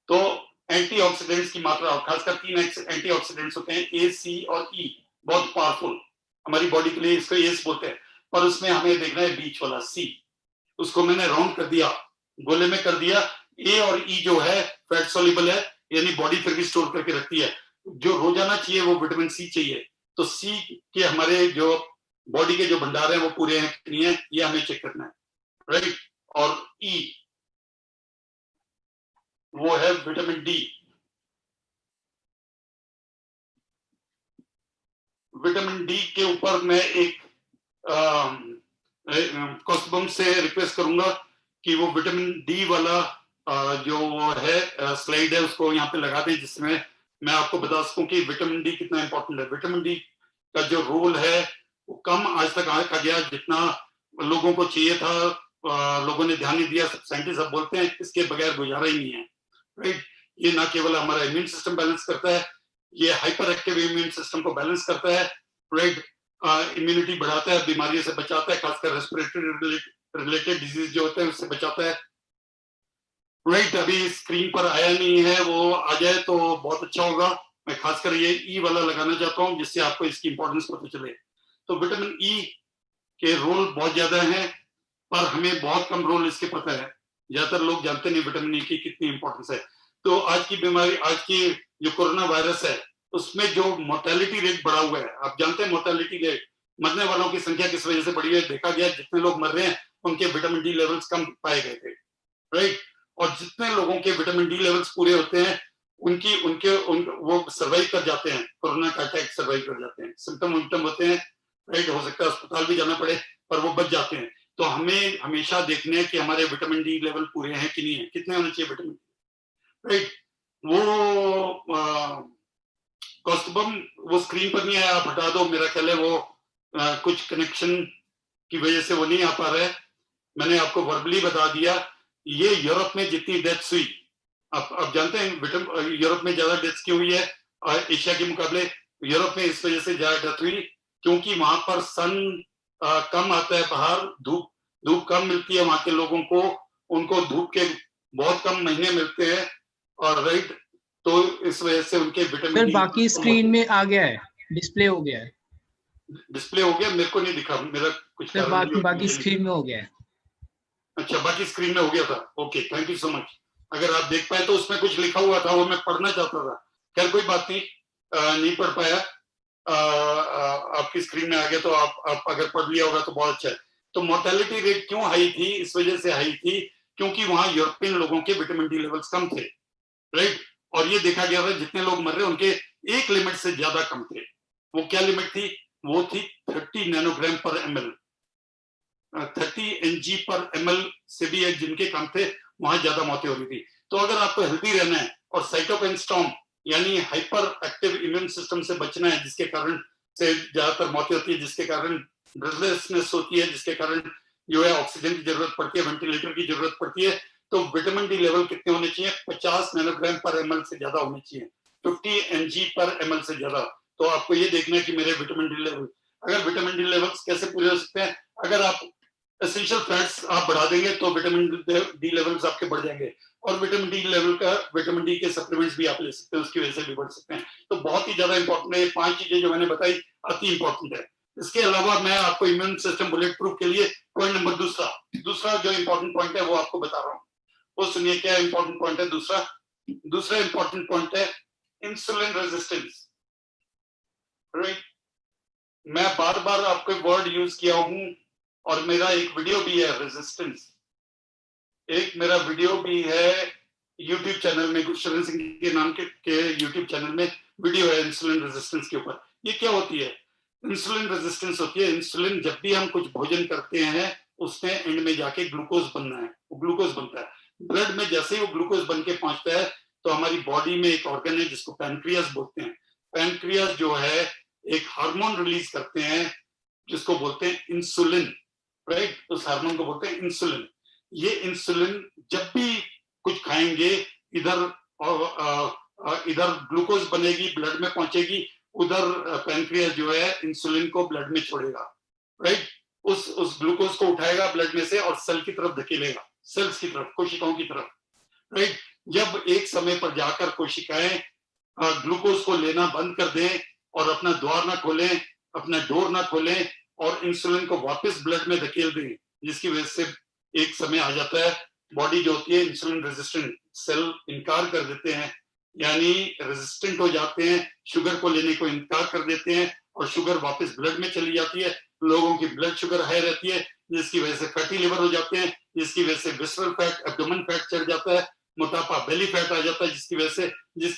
तो एंटीऑक्सीडेंट्स की मात्रा, खासकर 3 एंटीऑक्सीडेंट्स होते हैं, ए, सी और ई, बहुत पावरफुल हमारी बॉडी के लिए, इसको एस बोलते हैं, पर उसमें हमें देखना है बीच वाला सी, उसको मैंने राउंड कर दिया, गोले में कर दिया। ए और ई जो है फैट सोल्यूबल है, यानी बॉडी फिर भी स्टोर करके रखती है। जो रोजाना चाहिए वो विटामिन सी चाहिए, तो सी के हमारे जो बॉडी के जो भंडार है वो पूरे हैं कि नहीं है, ये हमें चेक करना है, राइट। और ई वो है विटामिन डी। विटामिन डी के ऊपर मैं एक कौस्तुभम से रिक्वेस्ट करूंगा कि वो विटामिन डी वाला जो है स्लाइड है उसको यहाँ पे लगा दें, जिसमें मैं आपको बता सकूं कि विटामिन डी कितना इंपॉर्टेंट है। विटामिन डी का जो रोल है वो कम आज तक आंका गया जितना लोगों को चाहिए था, लोगों ने ध्यान नहीं दिया। साइंटिस्ट अब बोलते हैं इसके बगैर गुजारा ही नहीं है, राइट। ये ना केवल हमारा इम्यून सिस्टम बैलेंस करता है, ये हाइपर एक्टिव इम्यून सिस्टम को बैलेंस करता है, राइट। इम्यूनिटी बढ़ाता है, बीमारियों से बचाता है, खासकर रेस्पिरेटरी रिलेटेड डिजीज जो होते हैं उससे बचाता है, राइट। अभी स्क्रीन पर आया नहीं है, वो आ जाए तो बहुत अच्छा होगा। मैं खासकर ये ई वाला लगाना चाहता हूँ जिससे आपको इसकी इंपॉर्टेंस पता चले। तो विटामिन ई के रोल बहुत ज्यादा हैं, पर हमें बहुत कम रोल इसके पता है। ज्यादातर लोग जानते नहीं विटामिन ई की कितनी इंपॉर्टेंस है। तो आज की बीमारी, आज की जो कोरोना वायरस है उसमें जो मोर्टेलिटी रेट बढ़ा हुआ है, आप जानते हैं मोर्टेलिटी रेट, मरने वालों की संख्या किस वजह से बढ़ी है? देखा गया जितने लोग मर रहे हैं उनके विटामिन डी लेवल्स कम पाए गए थे, राइट। और जितने लोगों के विटामिन डी लेवल्स पूरे होते हैं वो सर्वाइव कर जाते हैं, कोरोना का अटैक सर्वाइव कर जाते हैं, सिम्टम विम्टम होते हैं, राइट। हो सकता है अस्पताल भी जाना पड़े पर वो बच जाते हैं। तो हमें हमेशा देखना है कि हमारे विटामिन डी लेवल पूरे हैं कि नहीं है, कितने होने चाहिए विटामिन डी, राइट। वो कौस्तुभम वो स्क्रीन पर नहीं आया, आप हटा दो, मेरा ख्याल है वो कुछ कनेक्शन की वजह से वो नहीं आ पा रहा है। मैंने आपको वर्बली बता दिया। ये यूरोप में जितनी डेथ्स हुई, आप जानते हैं यूरोप में ज्यादा डेथ्स क्यों हुई है एशिया के मुकाबले? यूरोप में इस वजह से ज्यादा डेथ हुई क्योंकि वहां पर सन कम आता है बाहर, धूप कम मिलती है वहां के लोगों को, उनको धूप के बहुत कम महीने मिलते हैं, और राइट, तो इस वजह से उनके विटामिन डी बाकी स्क्रीन में आ गया है, डिस्प्ले हो गया है। डिस्प्ले हो गया? मेरे को नहीं दिखा, मेरा कुछ कारण बाकी स्क्रीन में हो गया है। अच्छा, बाकी स्क्रीन में हो गया था, okay, thank you so much. अगर आप देख पाए तो उसमें कुछ लिखा हुआ था, वो मैं पढ़ना चाहता था, खैर कोई बात नहीं, नहीं पढ़ पाया। आपकी स्क्रीन में आ गया तो आप अगर पढ़ लिया होगा तो बहुत अच्छा है। तो मोर्टेलिटी रेट क्यों हाई थी? इस वजह से हाई थी क्योंकि वहां यूरोपियन लोगों के विटामिन डी लेवल्स कम थे, राइट। और ये देखा गया था जितने लोग मर रहे उनके एक लिमिट से ज्यादा कम थे। वो क्या लिमिट थी? वो थी 30 नैनोग्राम पर ml, 30 ng पर ml से भी एक जिनके कम थे वहां ज्यादा मौतें हो रही थी। तो अगर आपको हेल्दी रहना है और साइटोकाइन स्टॉर्म यानी हाइपर एक्टिव इम्यून सिस्टम से बचना है, जिसके कारण से ज्यादातर मौतें होती है, जिसके कारण ब्रेथलेसनेस होती है, जिसके कारण जो है ऑक्सीजन की जरूरत पड़ती है, वेंटिलेटर की जरूरत पड़ती है, तो विटामिन डी लेवल कितने होने चाहिए? 50 नैनोग्राम पर ml से ज्यादा होने चाहिए, 50 ng पर ml से ज्यादा। तो आपको ये देखना है कि मेरे विटामिन डी लेवल, अगर विटामिन डी लेवल्स कैसे पूरे हो सकते हैं? अगर आप एसेंशियल फैट्स आप बढ़ा देंगे तो विटामिन डी लेवल्स आपके बढ़ जाएंगे, और विटामिन डी के सप्लीमेंट्स भी आप ले सकते हैं, उसकी वजह से भी बढ़ सकते हैं। तो बहुत ही ज्यादा इंपॉर्टेंट है, 5 चीजें जो मैंने बताई अति इंपॉर्टेंट है। इसके अलावा मैं आपको इम्यून सिस्टम बुलेट प्रूफ के लिए पॉइंट नंबर दूसरा जो इंपॉर्टेंट पॉइंट है वो आपको बता रहा हूँ, वो सुनिए क्या इंपॉर्टेंट पॉइंट है। दूसरा इंपॉर्टेंट पॉइंट है इंसुलिन रेजिस्टेंस, राइट। मैं बार बार आपको वर्ड यूज किया हूं और मेरा एक वीडियो भी है रेजिस्टेंस, एक मेरा वीडियो भी है यूट्यूब चैनल में, गुरशरण सिंह के नाम के यूट्यूब चैनल में वीडियो है इंसुलिन रेजिस्टेंस के ऊपर। ये क्या होती है? इंसुलिन रेजिस्टेंस होती है, इंसुलिन जब भी हम कुछ भोजन करते हैं उसमें एंड में जाके ग्लूकोज बनना है, वो ग्लूकोज बनता है ब्लड में। जैसे ही वो ग्लूकोज बन के पहुंचता है तो हमारी बॉडी में एक ऑर्गन है जिसको पैनक्रियास बोलते हैं। पैनक्रियास जो है एक हार्मोन रिलीज करते हैं जिसको बोलते हैं इंसुलिन, राइट। उस हार्मोन को बोलते हैं इंसुलिन। ये इंसुलिन जब भी कुछ खाएंगे इधर ग्लूकोज बनेगी, ब्लड में पहुंचेगी, उधर पैनक्रियास जो है इंसुलिन को ब्लड में छोड़ेगा, राइट। उस ग्लूकोज को उठाएगा ब्लड में से और सेल की तरफ धकेलेगा, सेल्स की तरफ, कोशिकाओं की तरफ, राइट। जब एक समय पर जाकर कोशिकाएं ग्लूकोज को लेना बंद कर दें और अपना द्वार ना खोलें, अपना डोर ना खोलें और इंसुलिन को वापस ब्लड में धकेल दें, जिसकी वजह से एक समय आ जाता है बॉडी जो होती है इंसुलिन रेजिस्टेंट, सेल इनकार कर देते हैं, यानी रेजिस्टेंट हो जाते हैं, शुगर को लेने को इनकार कर देते हैं और शुगर वापस ब्लड में चली जाती है। लोगों की ब्लड शुगर हाई रहती है, जिसकी वजह से फैटी लिवर हो जाते हैं, जिसकी वजह से विसरल फैट, एब्डोमेन फैट चढ़ जाता है, मोटापा, बेली फैट आ जाता है, जिसकी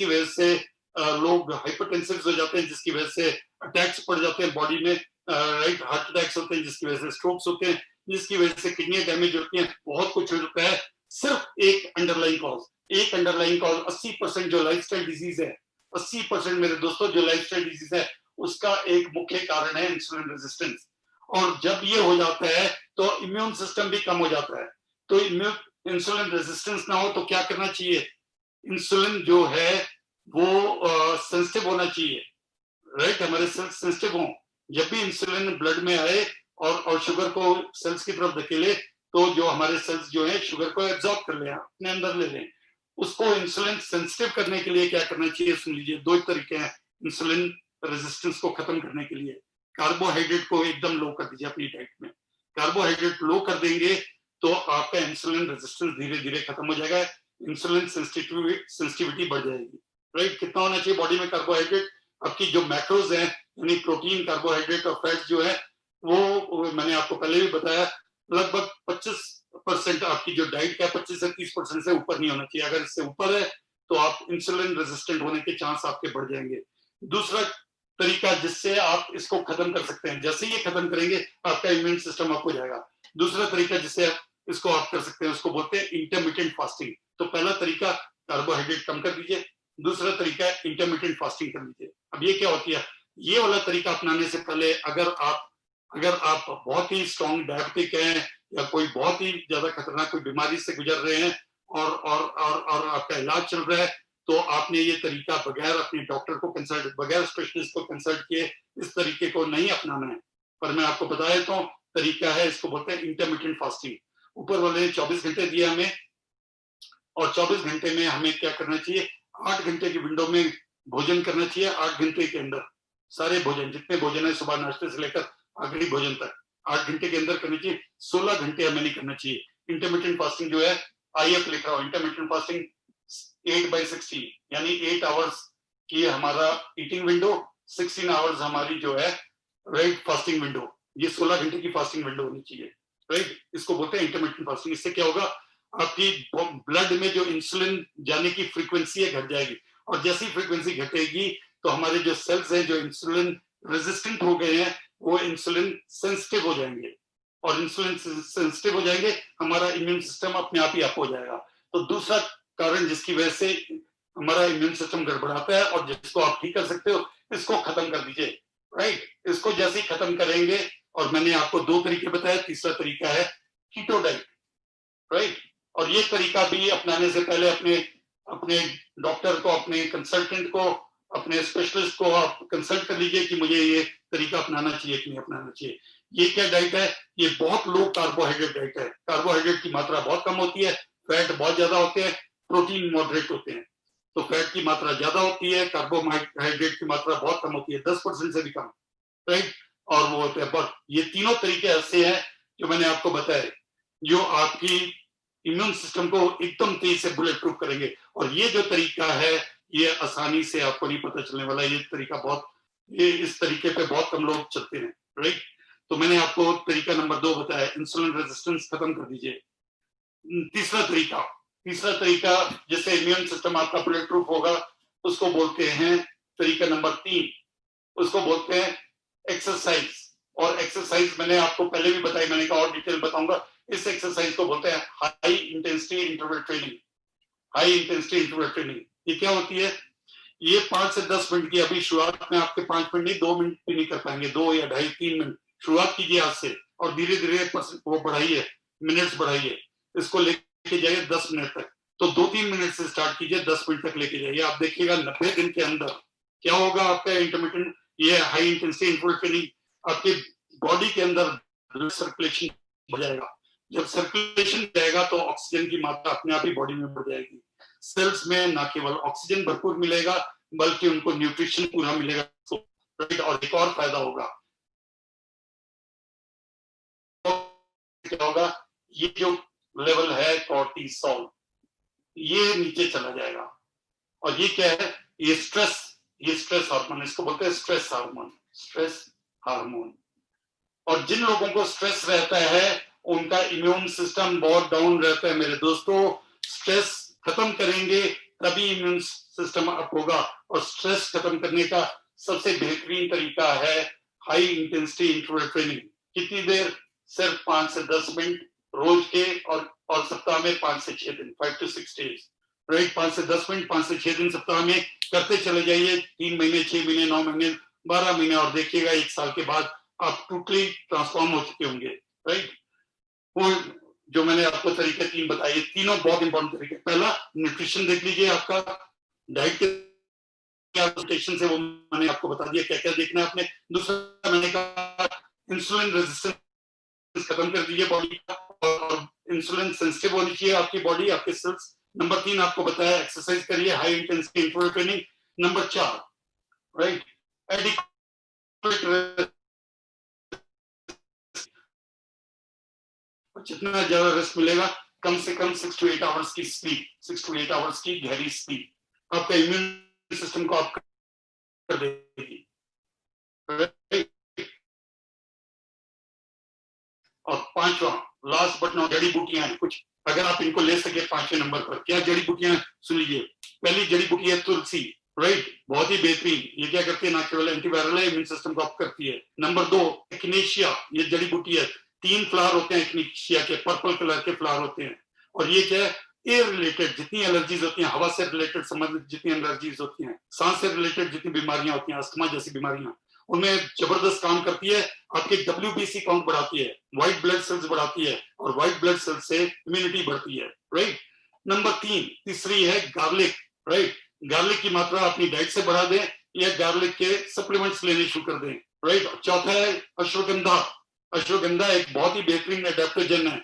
वजह से लोग हाइपरटेंसिव हो जाते हैं, जिसकी वजह से अटैक्स पड़ जाते हैं बॉडी में, राइट, हार्ट अटैक्स होते हैं, जिसकी वजह से स्ट्रोक्स होते हैं, जिसकी वजह से किडनी डैमेज होती है, बहुत कुछ होता है। सिर्फ एक अंडरलाइन कॉज 80% जो लाइफस्टाइल डिजीज है, 80% मेरे दोस्तों जो लाइफस्टाइल डिजीज है उसका एक मुख्य कारण है इंसुलिन रेजिस्टेंस। और जब ये हो जाता है तो इम्यून सिस्टम भी कम हो जाता है। तो इंसुलिन रेजिस्टेंस ना हो तो क्या करना चाहिए? इंसुलिन जो है वो सेंसिटिव होना चाहिए, राइट, हमारे सेल्स सेंसिटिव हों। जब भी इंसुलिन ब्लड में आए और शुगर को सेल्स की तरफ धकेले तो जो हमारे सेल्स जो है शुगर को एब्जॉर्ब कर लें, अपने अंदर ले लें। उसको इंसुलिन सेंसिटिव करने के लिए क्या करना चाहिए? सुन लीजिए, दो तरीके हैं इंसुलिन रेजिस्टेंस को खत्म करने के लिए। कार्बोहाइड्रेट को एकदम लो कर दीजिए अपनी डाइट में। कार्बोहाइड्रेट लो कर देंगे तो आपका इंसुलिन रेजिस्टेंस धीरे धीरे खत्म हो जाएगा, इंसुलिन सेंसिटिविटी बढ़ जाएगी, राइट। कितना होना चाहिए बॉडी में कार्बोहाइड्रेट? आपकी जो मैक्रोज है यानी प्रोटीन, कार्बोहाइड्रेट और फैट जो है वो मैंने आपको पहले भी बताया, लगभग 25% आपकी जो डाइट का 25 से 30% से ऊपर नहीं होना चाहिए। अगर इससे ऊपर है तो आप इंसुलिन रेजिस्टेंट होने के चांस आपके बढ़ जाएंगे। दूसरा तरीका जिससे आप इसको खत्म कर सकते हैं, जैसे ये खत्म करेंगे आपका इम्यून सिस्टम अप हो जाएगा। दूसरा तरीका जिससे इसको आप कर सकते हैं उसको बोलते हैं इंटरमिटेंट फास्टिंग। तो पहला तरीका कार्बोहाइड्रेट कम कर दीजिए, दूसरा तरीका इंटरमिटेंट फास्टिंग कर लीजिए। अब ये क्या होती है? ये वाला तरीका अपनाने से पहले अगर आप बहुत ही स्ट्रॉन्ग डायबिटिक हैं या कोई बहुत ही ज्यादा खतरनाक कोई बीमारी से गुजर रहे हैं और आपका इलाज चल रहा है तो आपने ये तरीका बगैर अपने डॉक्टर को कंसल्ट, बगैर स्पेशलिस्ट को कंसल्ट किए इस तरीके को नहीं अपनाना है। पर मैं आपको बता देता हूँ तरीका है, इसको बोलते हैं इंटरमिटेंट फास्टिंग। ऊपर वाले ने 24 घंटे दिए हमें और 24 घंटे में हमें क्या करना चाहिए? 8 घंटे की विंडो में भोजन करना चाहिए। 8 घंटे के अंदर सारे भोजन, जितने भोजन है सुबह नाश्ते से लेकर आखिरी भोजन तक 8 घंटे के अंदर करनी चाहिए। 16 घंटे हमें नहीं करना चाहिए। इंटरमिटेंट फास्टिंग जो है, IF लिख रहा हूँ, इंटरमिटेंट फास्टिंग 8/16 यानी 8 आवर्स की हमारा ईटिंग विंडो, 16 आवर्स हमारी जो है राइट फास्टिंग विंडो। ये 16 घंटे की फास्टिंग विंडो होनी चाहिए, राइट। इसको बोलते हैं इंटरमिटेंट फास्टिंग। इससे क्या होगा? आपकी ब्लड में जो इंसुलिन जाने की फ्रीक्वेंसी है घट जाएगी और जैसी फ्रीक्वेंसी घटेगी तो हमारे जो सेल्स हैं जो इंसुलिन रेजिस्टेंट हो गए हैं वो इंसुलिन सेंसिटिव हो जाएंगे और इंसुलिन सेंसिटिव हो जाएंगे, हमारा इम्यून सिस्टम अपने आप ही अप हो जाएगा। तो दूसरा कारण जिसकी वजह से हमारा इम्यून सिस्टम गड़बड़ाता है और जिसको आप ठीक कर सकते हो, इसको खत्म कर दीजिए, राइट। इसको जैसे ही खत्म करेंगे, और मैंने आपको 2 तरीके बताए, तीसरा तरीका है कीटो डाइट, राइट। और ये तरीका भी अपनाने से पहले अपने डॉक्टर को, अपने कंसल्टेंट को, अपने स्पेशलिस्ट को आप कंसल्ट कर लीजिए कि मुझे ये तरीका अपनाना चाहिए कि नहीं अपनाना चाहिए। ये क्या डाइट है? ये बहुत लो कार्बोहाइड्रेट डाइट है। कार्बोहाइड्रेट की मात्रा बहुत कम होती है, फैट बहुत ज्यादा होते हैं, प्रोटीन मॉडरेट होते हैं। तो फैट की मात्रा ज्यादा होती है, कार्बोहाइड्रेट की मात्रा बहुत कम होती है, 10% से भी कम, राइट। और वो होते हैं, बट ये तीनों तरीके ऐसे हैं जो मैंने आपको बताए जो आपकी इम्यून सिस्टम को एकदम तेज से बुलेट प्रूफ करेंगे। और ये जो तरीका है ये आसानी से आपको नहीं पता चलने वाला। ये तरीका इस तरीके पे बहुत कम लोग चलते हैं, राइट। तो मैंने आपको तरीका नंबर 2 बताया, इंसुलिन रेजिस्टेंस खत्म कर दीजिए। तीसरा तरीका जिससे इम्यून सिस्टम आपका बुलेट प्रूफ होगा उसको बोलते हैं तरीका नंबर 3, उसको बोलते हैं एक्सरसाइज। और एक्सरसाइज मैंने आपको पहले भी बताई, मैंने कहा और डिटेल बताऊंगा। इस एक्सरसाइज को बोलते हैं high intensity interval training. High intensity interval training ये क्या होती है? ये 5 से 10 मिनट की, अभी शुरुआत में आपके 5 मिनट नहीं, 2 मिनट भी नहीं कर पाएंगे, 2 या 2.5 3 मिनट शुरुआत कीजिए आज से और धीरे धीरे वो बढ़ाइए, मिनट्स बढ़ाइए, इसको लेके जाइए 10 मिनट तक। तो 2-3 मिनट से स्टार्ट कीजिए, 10 मिनट तक लेके जाइए। आप देखिएगा 90 दिन के अंदर क्या होगा आपका इंटरमिटेंट, ये हाई इंटेंसिटी इंटरवल ट्रेनिंग आपके बॉडी के अंदर ब्लड सर्कुलेशन बढ़ जाएगा। जब सर्कुलेशन जाएगा तो ऑक्सीजन की मात्रा अपने आप ही बॉडी में बढ़ जाएगी। सेल्स में ना केवल ऑक्सीजन भरपूर मिलेगा बल्कि उनको न्यूट्रिशन पूरा मिलेगा, राइट। और एक और फायदा होगा, क्या होगा, ये जो लेवल है कॉर्टिसोल ये नीचे चला जाएगा। और ये क्या है, ये स्ट्रेस हार्मोन, इसको बोलते हैं स्ट्रेस हार्मोन। और जिन लोगों को स्ट्रेस रहता है उनका इम्यून सिस्टम बहुत डाउन रहता है मेरे दोस्तों। स्ट्रेस खत्म करेंगे तभी इम्यून सिस्टम अप होगा। और स्ट्रेस खत्म करने का सबसे बेहतरीन तरीका है हाई इंटेंसिटी इंटरवल ट्रेनिंग। कितनी देर, सिर्फ 5 से 10 मिनट रोज के, और सप्ताह में 5 से 6 दिन, 5 to 6 days, राइट। 5 से 10 मिनट 5 से 6 दिन सप्ताह में करते चले जाइए। 3 महीने, 6 महीने, 9 महीने, 12 महीने, और देखिएगा 1 साल के बाद आप टोटली ट्रांसफॉर्म हो चुके होंगे, राइट। वो जो मैंने आपको तरीके 3 बताए, तीनों बहुत इंपॉर्टेंट तरीके। पहला, न्यूट्रिशन देख लीजिए, आपका डाइट के से वो मैंने आपको बता दिया क्या क्या देखना है आपने। दूसरा मैंने कहा इंसुलिन रेजिस्टेंस खत्म कर दीजिए बॉडी का, और इंसुलिन सेंसिटिव होनी चाहिए आपकी बॉडी, आपके सेल्स। नंबर 3 आपको बताया एक्सरसाइज करिए, high intensity interval training. Number 4, right, adequate, जितना ज्यादा रेस्ट मिलेगा, कम से कम 6 to 8 आवर्स की स्लीप, 6 to 8 आवर्स की गहरी स्लीप आपका इम्यून सिस्टम को आप कर देगी। और 5वां, लास्ट बट नॉट, जड़ी बूटियां हैं कुछ, अगर आप इनको ले सके 5वें नंबर पर। क्या जड़ी बूटियां, सुन लीजिए। पहली जड़ी बूटी है तुलसी, राइट, बहुत ही बेहतरीन। ये क्या करती है, ना केवल एंटीवायरल है, इम्यून सिस्टम को अप करती है। नंबर 2, एक्नेशिया, ये जड़ी बूटी है। 3 फ्लावर होते हैं एक्नेशिया के, पर्पल कलर के फ्लावर होते हैं। और ये क्या है, एयर रिलेटेड जितनी एलर्जीज होती हैं, हवा से रिलेटेड संबंधित जितनी एलर्जीज होती हैं, सांस से रिलेटेड जितनी बीमारियां होती हैं, अस्थमा जैसी बीमारियां, उनमें जबरदस्त काम करती है। आपके WBC काउंट बढ़ाती है, व्हाइट ब्लड सेल्स बढ़ाती है, और व्हाइट ब्लड सेल्स से इम्यूनिटी बढ़ती है, राइट। नंबर 3, तीसरी है गार्लिक, राइट। गार्लिक की मात्रा अपनी डाइट से बढ़ा दें या गार्लिक के सप्लीमेंट्स लेने शुरू कर दें, राइट। चौथा है अश्वगंधा। अश्वगंधा एक बहुत ही बेहतरीन एडेप्टोजन है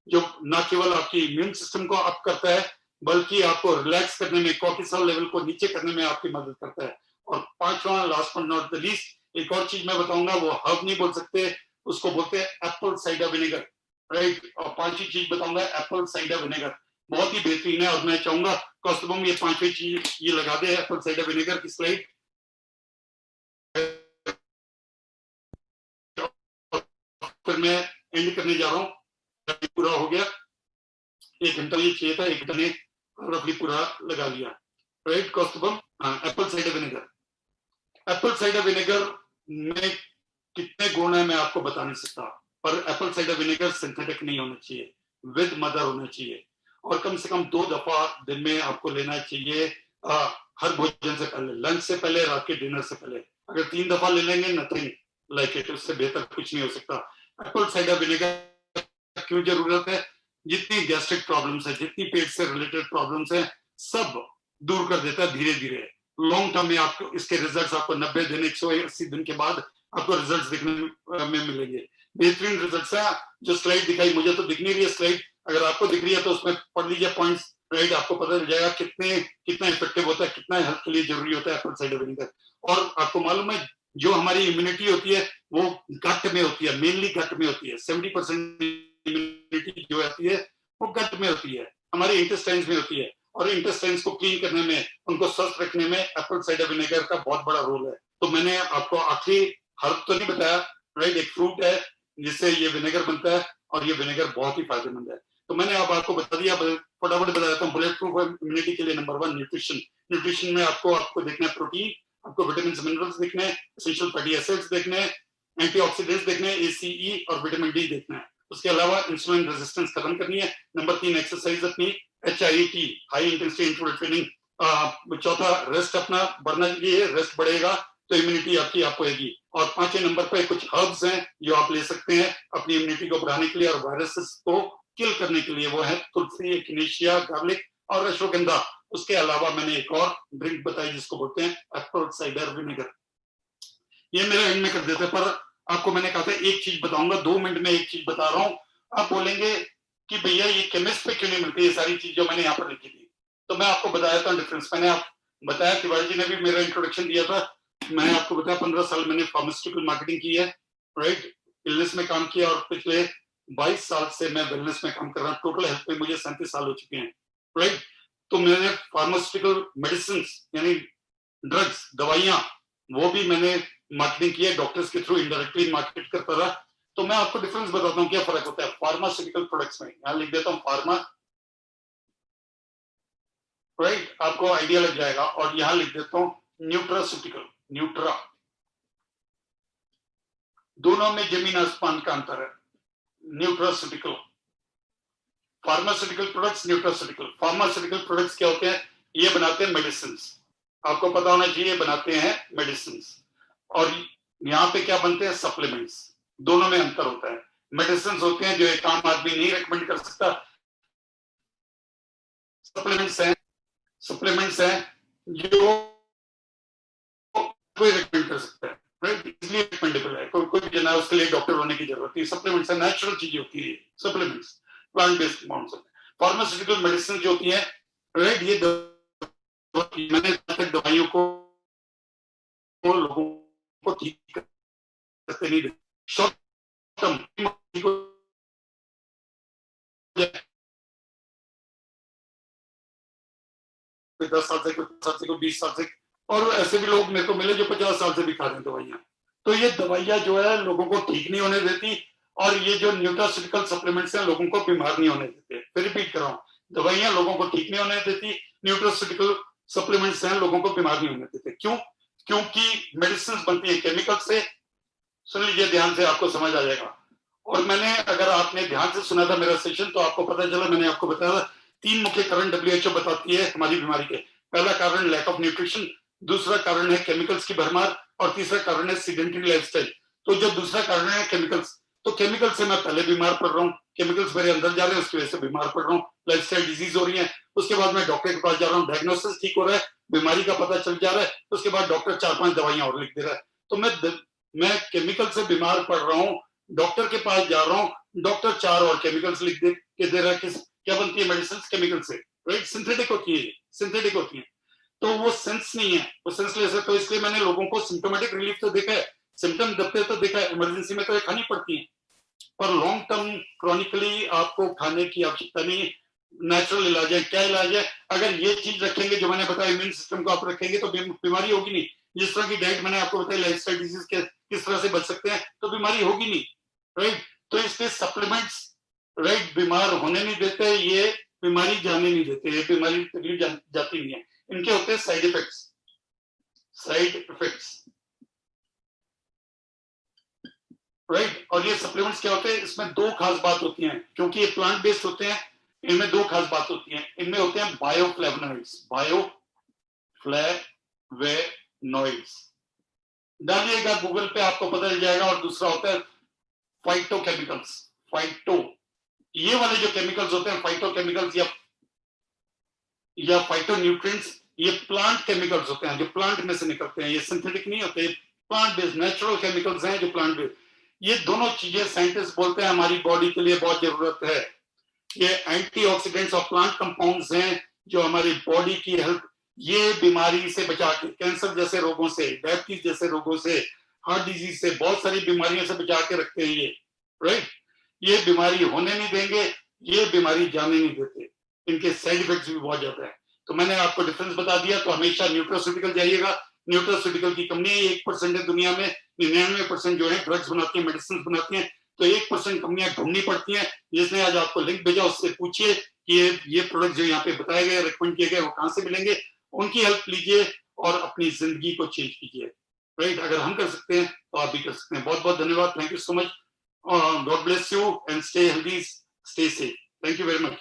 जो न केवल आपकी इम्यून सिस्टम को अप करता है बल्कि आपको रिलैक्स करने में, कॉर्टिसोल लेवल को नीचे करने में आपकी मदद करता है। और 5वां, last but not the least, एक और चीज मैं बताऊंगा, वो हर्ब नहीं बोल सकते, उसको बोलते हैं एप्पल साइडर विनेगर, राइट। और 5वीं चीज बताऊंगा एप्पल साइडर विनेगर, बहुत ही बेहतरीन है। और मैं चाहूंगा कौस्तुभम ये 5वीं चीज ये लगा दे, एप्पल साइडर विनेगर की स्लाइड। फिर मैं एंड करने जा रहा हूँ, पूरा हो गया। 1 घंटा ये चाहिए था, 1 घंटे ने रफली पूरा लगा लिया, right. Kaustubham, apple cider vinegar. Apple cider vinegar में कितने गुण है मैं आपको बता नहीं सकता, पर एप्पल साइडर विनेगर सिंथेटिक नहीं होना चाहिए, विद मदर होना चाहिए, और कम से कम 2 दफा दिन में आपको लेना चाहिए, हर भोजन से पहले, लंच से पहले, रात के डिनर से पहले। अगर 3 दफा ले लेंगे, नथिंग लाइक इट, उससे बेहतर कुछ नहीं हो सकता। एप्पल साइडर विनेगर क्यों जरूरत है, जितनी गैस्ट्रिक प्रॉब्लम्स है, जितनी पेट से रिलेटेड प्रॉब्लम्स है, सब दूर कर देता है धीरे धीरे। लॉन्ग टर्म में आपको इसके रिजल्ट्स आपको 90 दिन, 180 दिन के बाद आपको रिजल्ट्स दिखने में मिलेंगे, बेहतरीन रिजल्ट्स है। जो स्लाइड दिखाई, मुझे तो दिख नहीं रही है स्लाइड, अगर आपको दिख रही है तो उसमें पढ़ लीजिए पॉइंट्स, राइट। आपको पता चल जाएगा कितना इफेक्टिव होता है, कितना हेल्थ के लिए जरूरी होता है एप्पल साइडर विनेगर। और आपको मालूम है जो हमारी इम्यूनिटी होती है वो गट में होती है, मेनली गट में होती है। 70% इम्यूनिटी जो होती है वो गट में होती है, हमारे इंटेस्टाइन्स में होती है। और इंटेस्टाइन्स को क्लीन करने में, उनको स्वस्थ रखने में एप्पल साइडर विनेगर का बहुत बड़ा रोल है। तो मैंने आपको आखिरी हर्ब तो नहीं बताया, राइट, एक फ्रूट है जिससे ये विनेगर बनता है, और ये विनेगर बहुत ही फायदेमंद है। तो मैंने अब आपको बता दिया, फटाफट बता देता हूँ। बुलेट प्रूफ इम्यूनिटी के लिए नंबर 1 न्यूट्रिशन। न्यूट्रिशन में आपको देखना है प्रोटीन, आपको विटामिन मिनरल्स देखने हैं, एसेंशियल फैटी एसिड्स देखने हैं, एंटीऑक्सीडेंट्स देखने हैं, ACE और विटामिन D देखना है। उसके अलावा इंसुलिन रेजिस्टेंस खत्म करनी है। नंबर 3 एक्सरसाइज अपनी, HIIT, high intensity interval training. चौथा, रेस्ट अपना बढ़ना चाहिए, रेस्ट बढ़ेगा तो इम्यूनिटी आपकी आप होगी। और 5वें नंबर पे कुछ हर्ब्स हैं जो आप ले सकते हैं अपनी इम्यूनिटी को बढ़ाने के लिए और वायरसेस को किल करने के लिए, वो है तुलसी, एक्नेशिया, गार्लिक और अश्वगंधा। उसके अलावा मैंने एक और ड्रिंक बताई जिसको बोलते हैं एप्पल साइडर विनेगर। ये मेरा एंड में कर देते, पर आपको मैंने कहा था एक चीज बताऊंगा, 2 मिनट में एक चीज बता रहा हूं, आप बोलेंगे कि भैया ये केमिस्ट पे क्यों नहीं मिलती ये सारी चीज जो मैंने यहाँ पर लिखी थी। तो मैं आपको बताया था डिफरेंस, मैंने आप बताया, तिवारी जी ने भी मेरा इंट्रोडक्शन दिया था, मैंने आपको बताया 15 साल मैंने फार्मास्यूटिकल मार्केटिंग की है, राइट, इलनेस में काम किया, और पिछले 22 साल से मैं वेलनेस में काम कर रहा हूँ, टोटल हेल्थ में मुझे 37 साल हो चुके हैं, राइट। तो मैंने फार्मास्यूटिकल मेडिसिन यानी ड्रग्स, दवाइयां, वो भी मैंने मार्केटिंग की है, डॉक्टर्स के थ्रू इनडायरेक्टली मार्केट करता रहा। तो मैं आपको डिफरेंस बताता हूँ क्या फर्क होता है फार्मास्यूटिकल प्रोडक्ट्स में। यहाँ लिख देता हूँ फार्मा, राइट, आपको आइडिया लग जाएगा, और यहाँ लिख देता हूँ न्यूट्रास्यूटिकल, न्यूट्रा, दोनों में जमीन आसमान का अंतर है। Nutraceutical, pharmaceutical products, nutraceutical. Pharmaceutical products क्या होते हैं, ये बनाते हैं मेडिसिन, आपको पता होना चाहिए बनाते हैं मेडिसिन, और यहाँ पे क्या बनते हैं सप्लीमेंट्स, दोनों में अंतर होता है। मेडिसिन होते हैं जो एक आम आदमी नहीं रेकमेंड कर सकता, सप्लीमेंट्स हैं जो कोई रेकमेंड कर सकता है, राइट, इसलिए रेकमेंडेबल है, कोई भी जना उसके लिए डॉक्टर होने की जरूरत नहीं। सप्लीमेंट्स है, नेचुरल चीज होती है supplements, plant based amounts. Pharmaceutical medicine जो होती है, राइट, ये मैंने तक दवाइयों को लोगों को ठीक करते नहीं, शॉर्ट टर्म 10 साल से, 20 साल से, और ऐसे भी लोग मेरे को मिले जो 50 साल से भी खा रहे हैं दवाइयां। तो ये दवाइयां जो है लोगों को ठीक नहीं होने देती, और ये जो न्यूट्रास्यूटिकल सप्लीमेंट्स हैं लोगों को बीमार नहीं होने देते। फिर रिपीट कर रहा हूँ, दवाइयां लोगों को ठीक नहीं होने देती, न्यूट्रास्यूटिकल सप्लीमेंट्स हैं लोगों को बीमार नहीं होने देते। क्यों? क्योंकि मेडिसिन बनती है केमिकल से। सुन लीजिए ध्यान से, आपको समझ आ जाएगा। और मैंने, अगर आपने ध्यान से सुना था मेरा सेशन, तो आपको पता चला मैंने आपको बताया था 3 मुख्य कारण WHO बताती है हमारी बीमारी के। पहला कारण लैक ऑफ न्यूट्रिशन, दूसरा कारण है केमिकल्स की भरमार, और तीसरा कारण है सीडेंटरी लाइफस्टाइल। तो जो दूसरा कारण है केमिकल्स, तो केमिकल से मैं पहले बीमार पड़ रहा हूँ, केमिकल्स मेरे अंदर जा रहे हैं, उसकी वजह से बीमार पड़ रहा हूँ, लाइफस्टाइल डिजीज हो रही है। उसके बाद मैं डॉक्टर के पास जा रहा हूँ, डायग्नोसिस ठीक हो रहा है, बीमारी का पता चल जा रहा है, उसके बाद डॉक्टर 4-5 दवाइयां और लिख दे रहा है। तो मैं केमिकल से बीमार पड़ रहा हूँ, डॉक्टर के पास जा रहा हूँ, डॉक्टर 4 और केमिकल्स लिख दे रहा है। क्या बनती है मेडिसिन केमिकल से, राइट, सिंथेटिक होती है, सिंथेटिक होती है। तो वो सेंस नहीं है, वो सेंसलेस है। तो इसलिए मैंने लोगों को सिम्टोमेटिक रिलीफ तो देखा है, सिम्टम दबते तो देखा है, इमरजेंसी में तो ये खानी पड़ती है, पर लॉन्ग टर्म क्रॉनिकली आपको खाने की आवश्यकता नहीं। नेचुरल इलाज है। क्या इलाज है? अगर ये चीज रखेंगे जो मैंने बताया, इम्यून सिस्टम को आप रखेंगे तो बीमारी होगी नहीं। जिस तरह की डाइट मैंने आपको बताई, लाइफस्टाइल डिजीज के किस तरह से बच सकते हैं, तो बीमारी होगी नहीं, राइट। तो इसके सप्लीमेंट्स, राइट, बीमार होने नहीं देते, ये बीमारी जाने नहीं देते, ये बीमारी तकलीफ जाती नहीं है। इनके होते हैं side effects, side effects, right. और ये सप्लीमेंट्स क्या होते हैं, इसमें 2 खास बात होती हैं, क्योंकि ये प्लांट बेस्ड होते हैं, इनमें 2 खास बात होती हैं। इनमें होते हैं बायोफ्लेवोनॉइड्स, बायोफ्लेवोनॉइड्स डालिएगा गूगल पे, आपको पता चल जाएगा। और दूसरा होता है फाइटोकेमिकल्स, फाइटो, ये वाले जो केमिकल्स होते हैं फाइटोकेमिकल्स या फाइटोन्यूट्रिएंट्स, ये प्लांट केमिकल्स होते हैं जो प्लांट में से निकलते हैं, ये सिंथेटिक नहीं होते, प्लांट बेस्ड नेचुरल केमिकल्स हैं जो प्लांट बेस्ड। ये दोनों चीजें साइंटिस्ट बोलते हैं हमारी बॉडी के लिए बहुत जरूरत है। ये एंटीऑक्सीडेंट्स और प्लांट कंपाउंड्स हैं जो हमारी बॉडी की हेल्थ, ये बीमारी से बचा के, कैंसर जैसे रोगों से, डायबिटीज जैसे रोगों से, हार्ट डिजीज से, बहुत सारी बीमारियों से बचा के रखते हैं ये, राइट। ये बीमारी होने नहीं देंगे, ये बीमारी जाने नहीं देते, इनके साइड इफेक्ट्स भी बहुत ज्यादा है। तो मैंने आपको डिफरेंस बता दिया। तो हमेशा न्यूट्रास्यूटिकल जाइएगा, न्यूट्रास्यूटिकल की कंपनी 1% है दुनिया में, 99% जो है ड्रग्स बनाती है, मेडिसिन बनाती है। तो 1% कंपनियां ढूंढनी पड़ती हैं। जिसने आज आपको लिंक भेजा उससे पूछिए कि ये प्रोडक्ट जो यहाँ पे बताए गए, रिकमेंड किए गए, वो कहाँ से मिलेंगे, उनकी हेल्प लीजिए और अपनी जिंदगी को चेंज कीजिए, राइट। अगर हम कर सकते हैं तो आप भी कर सकते हैं। बहुत बहुत धन्यवाद, thank you so much, God bless you and stay healthy, stay safe, thank you very much.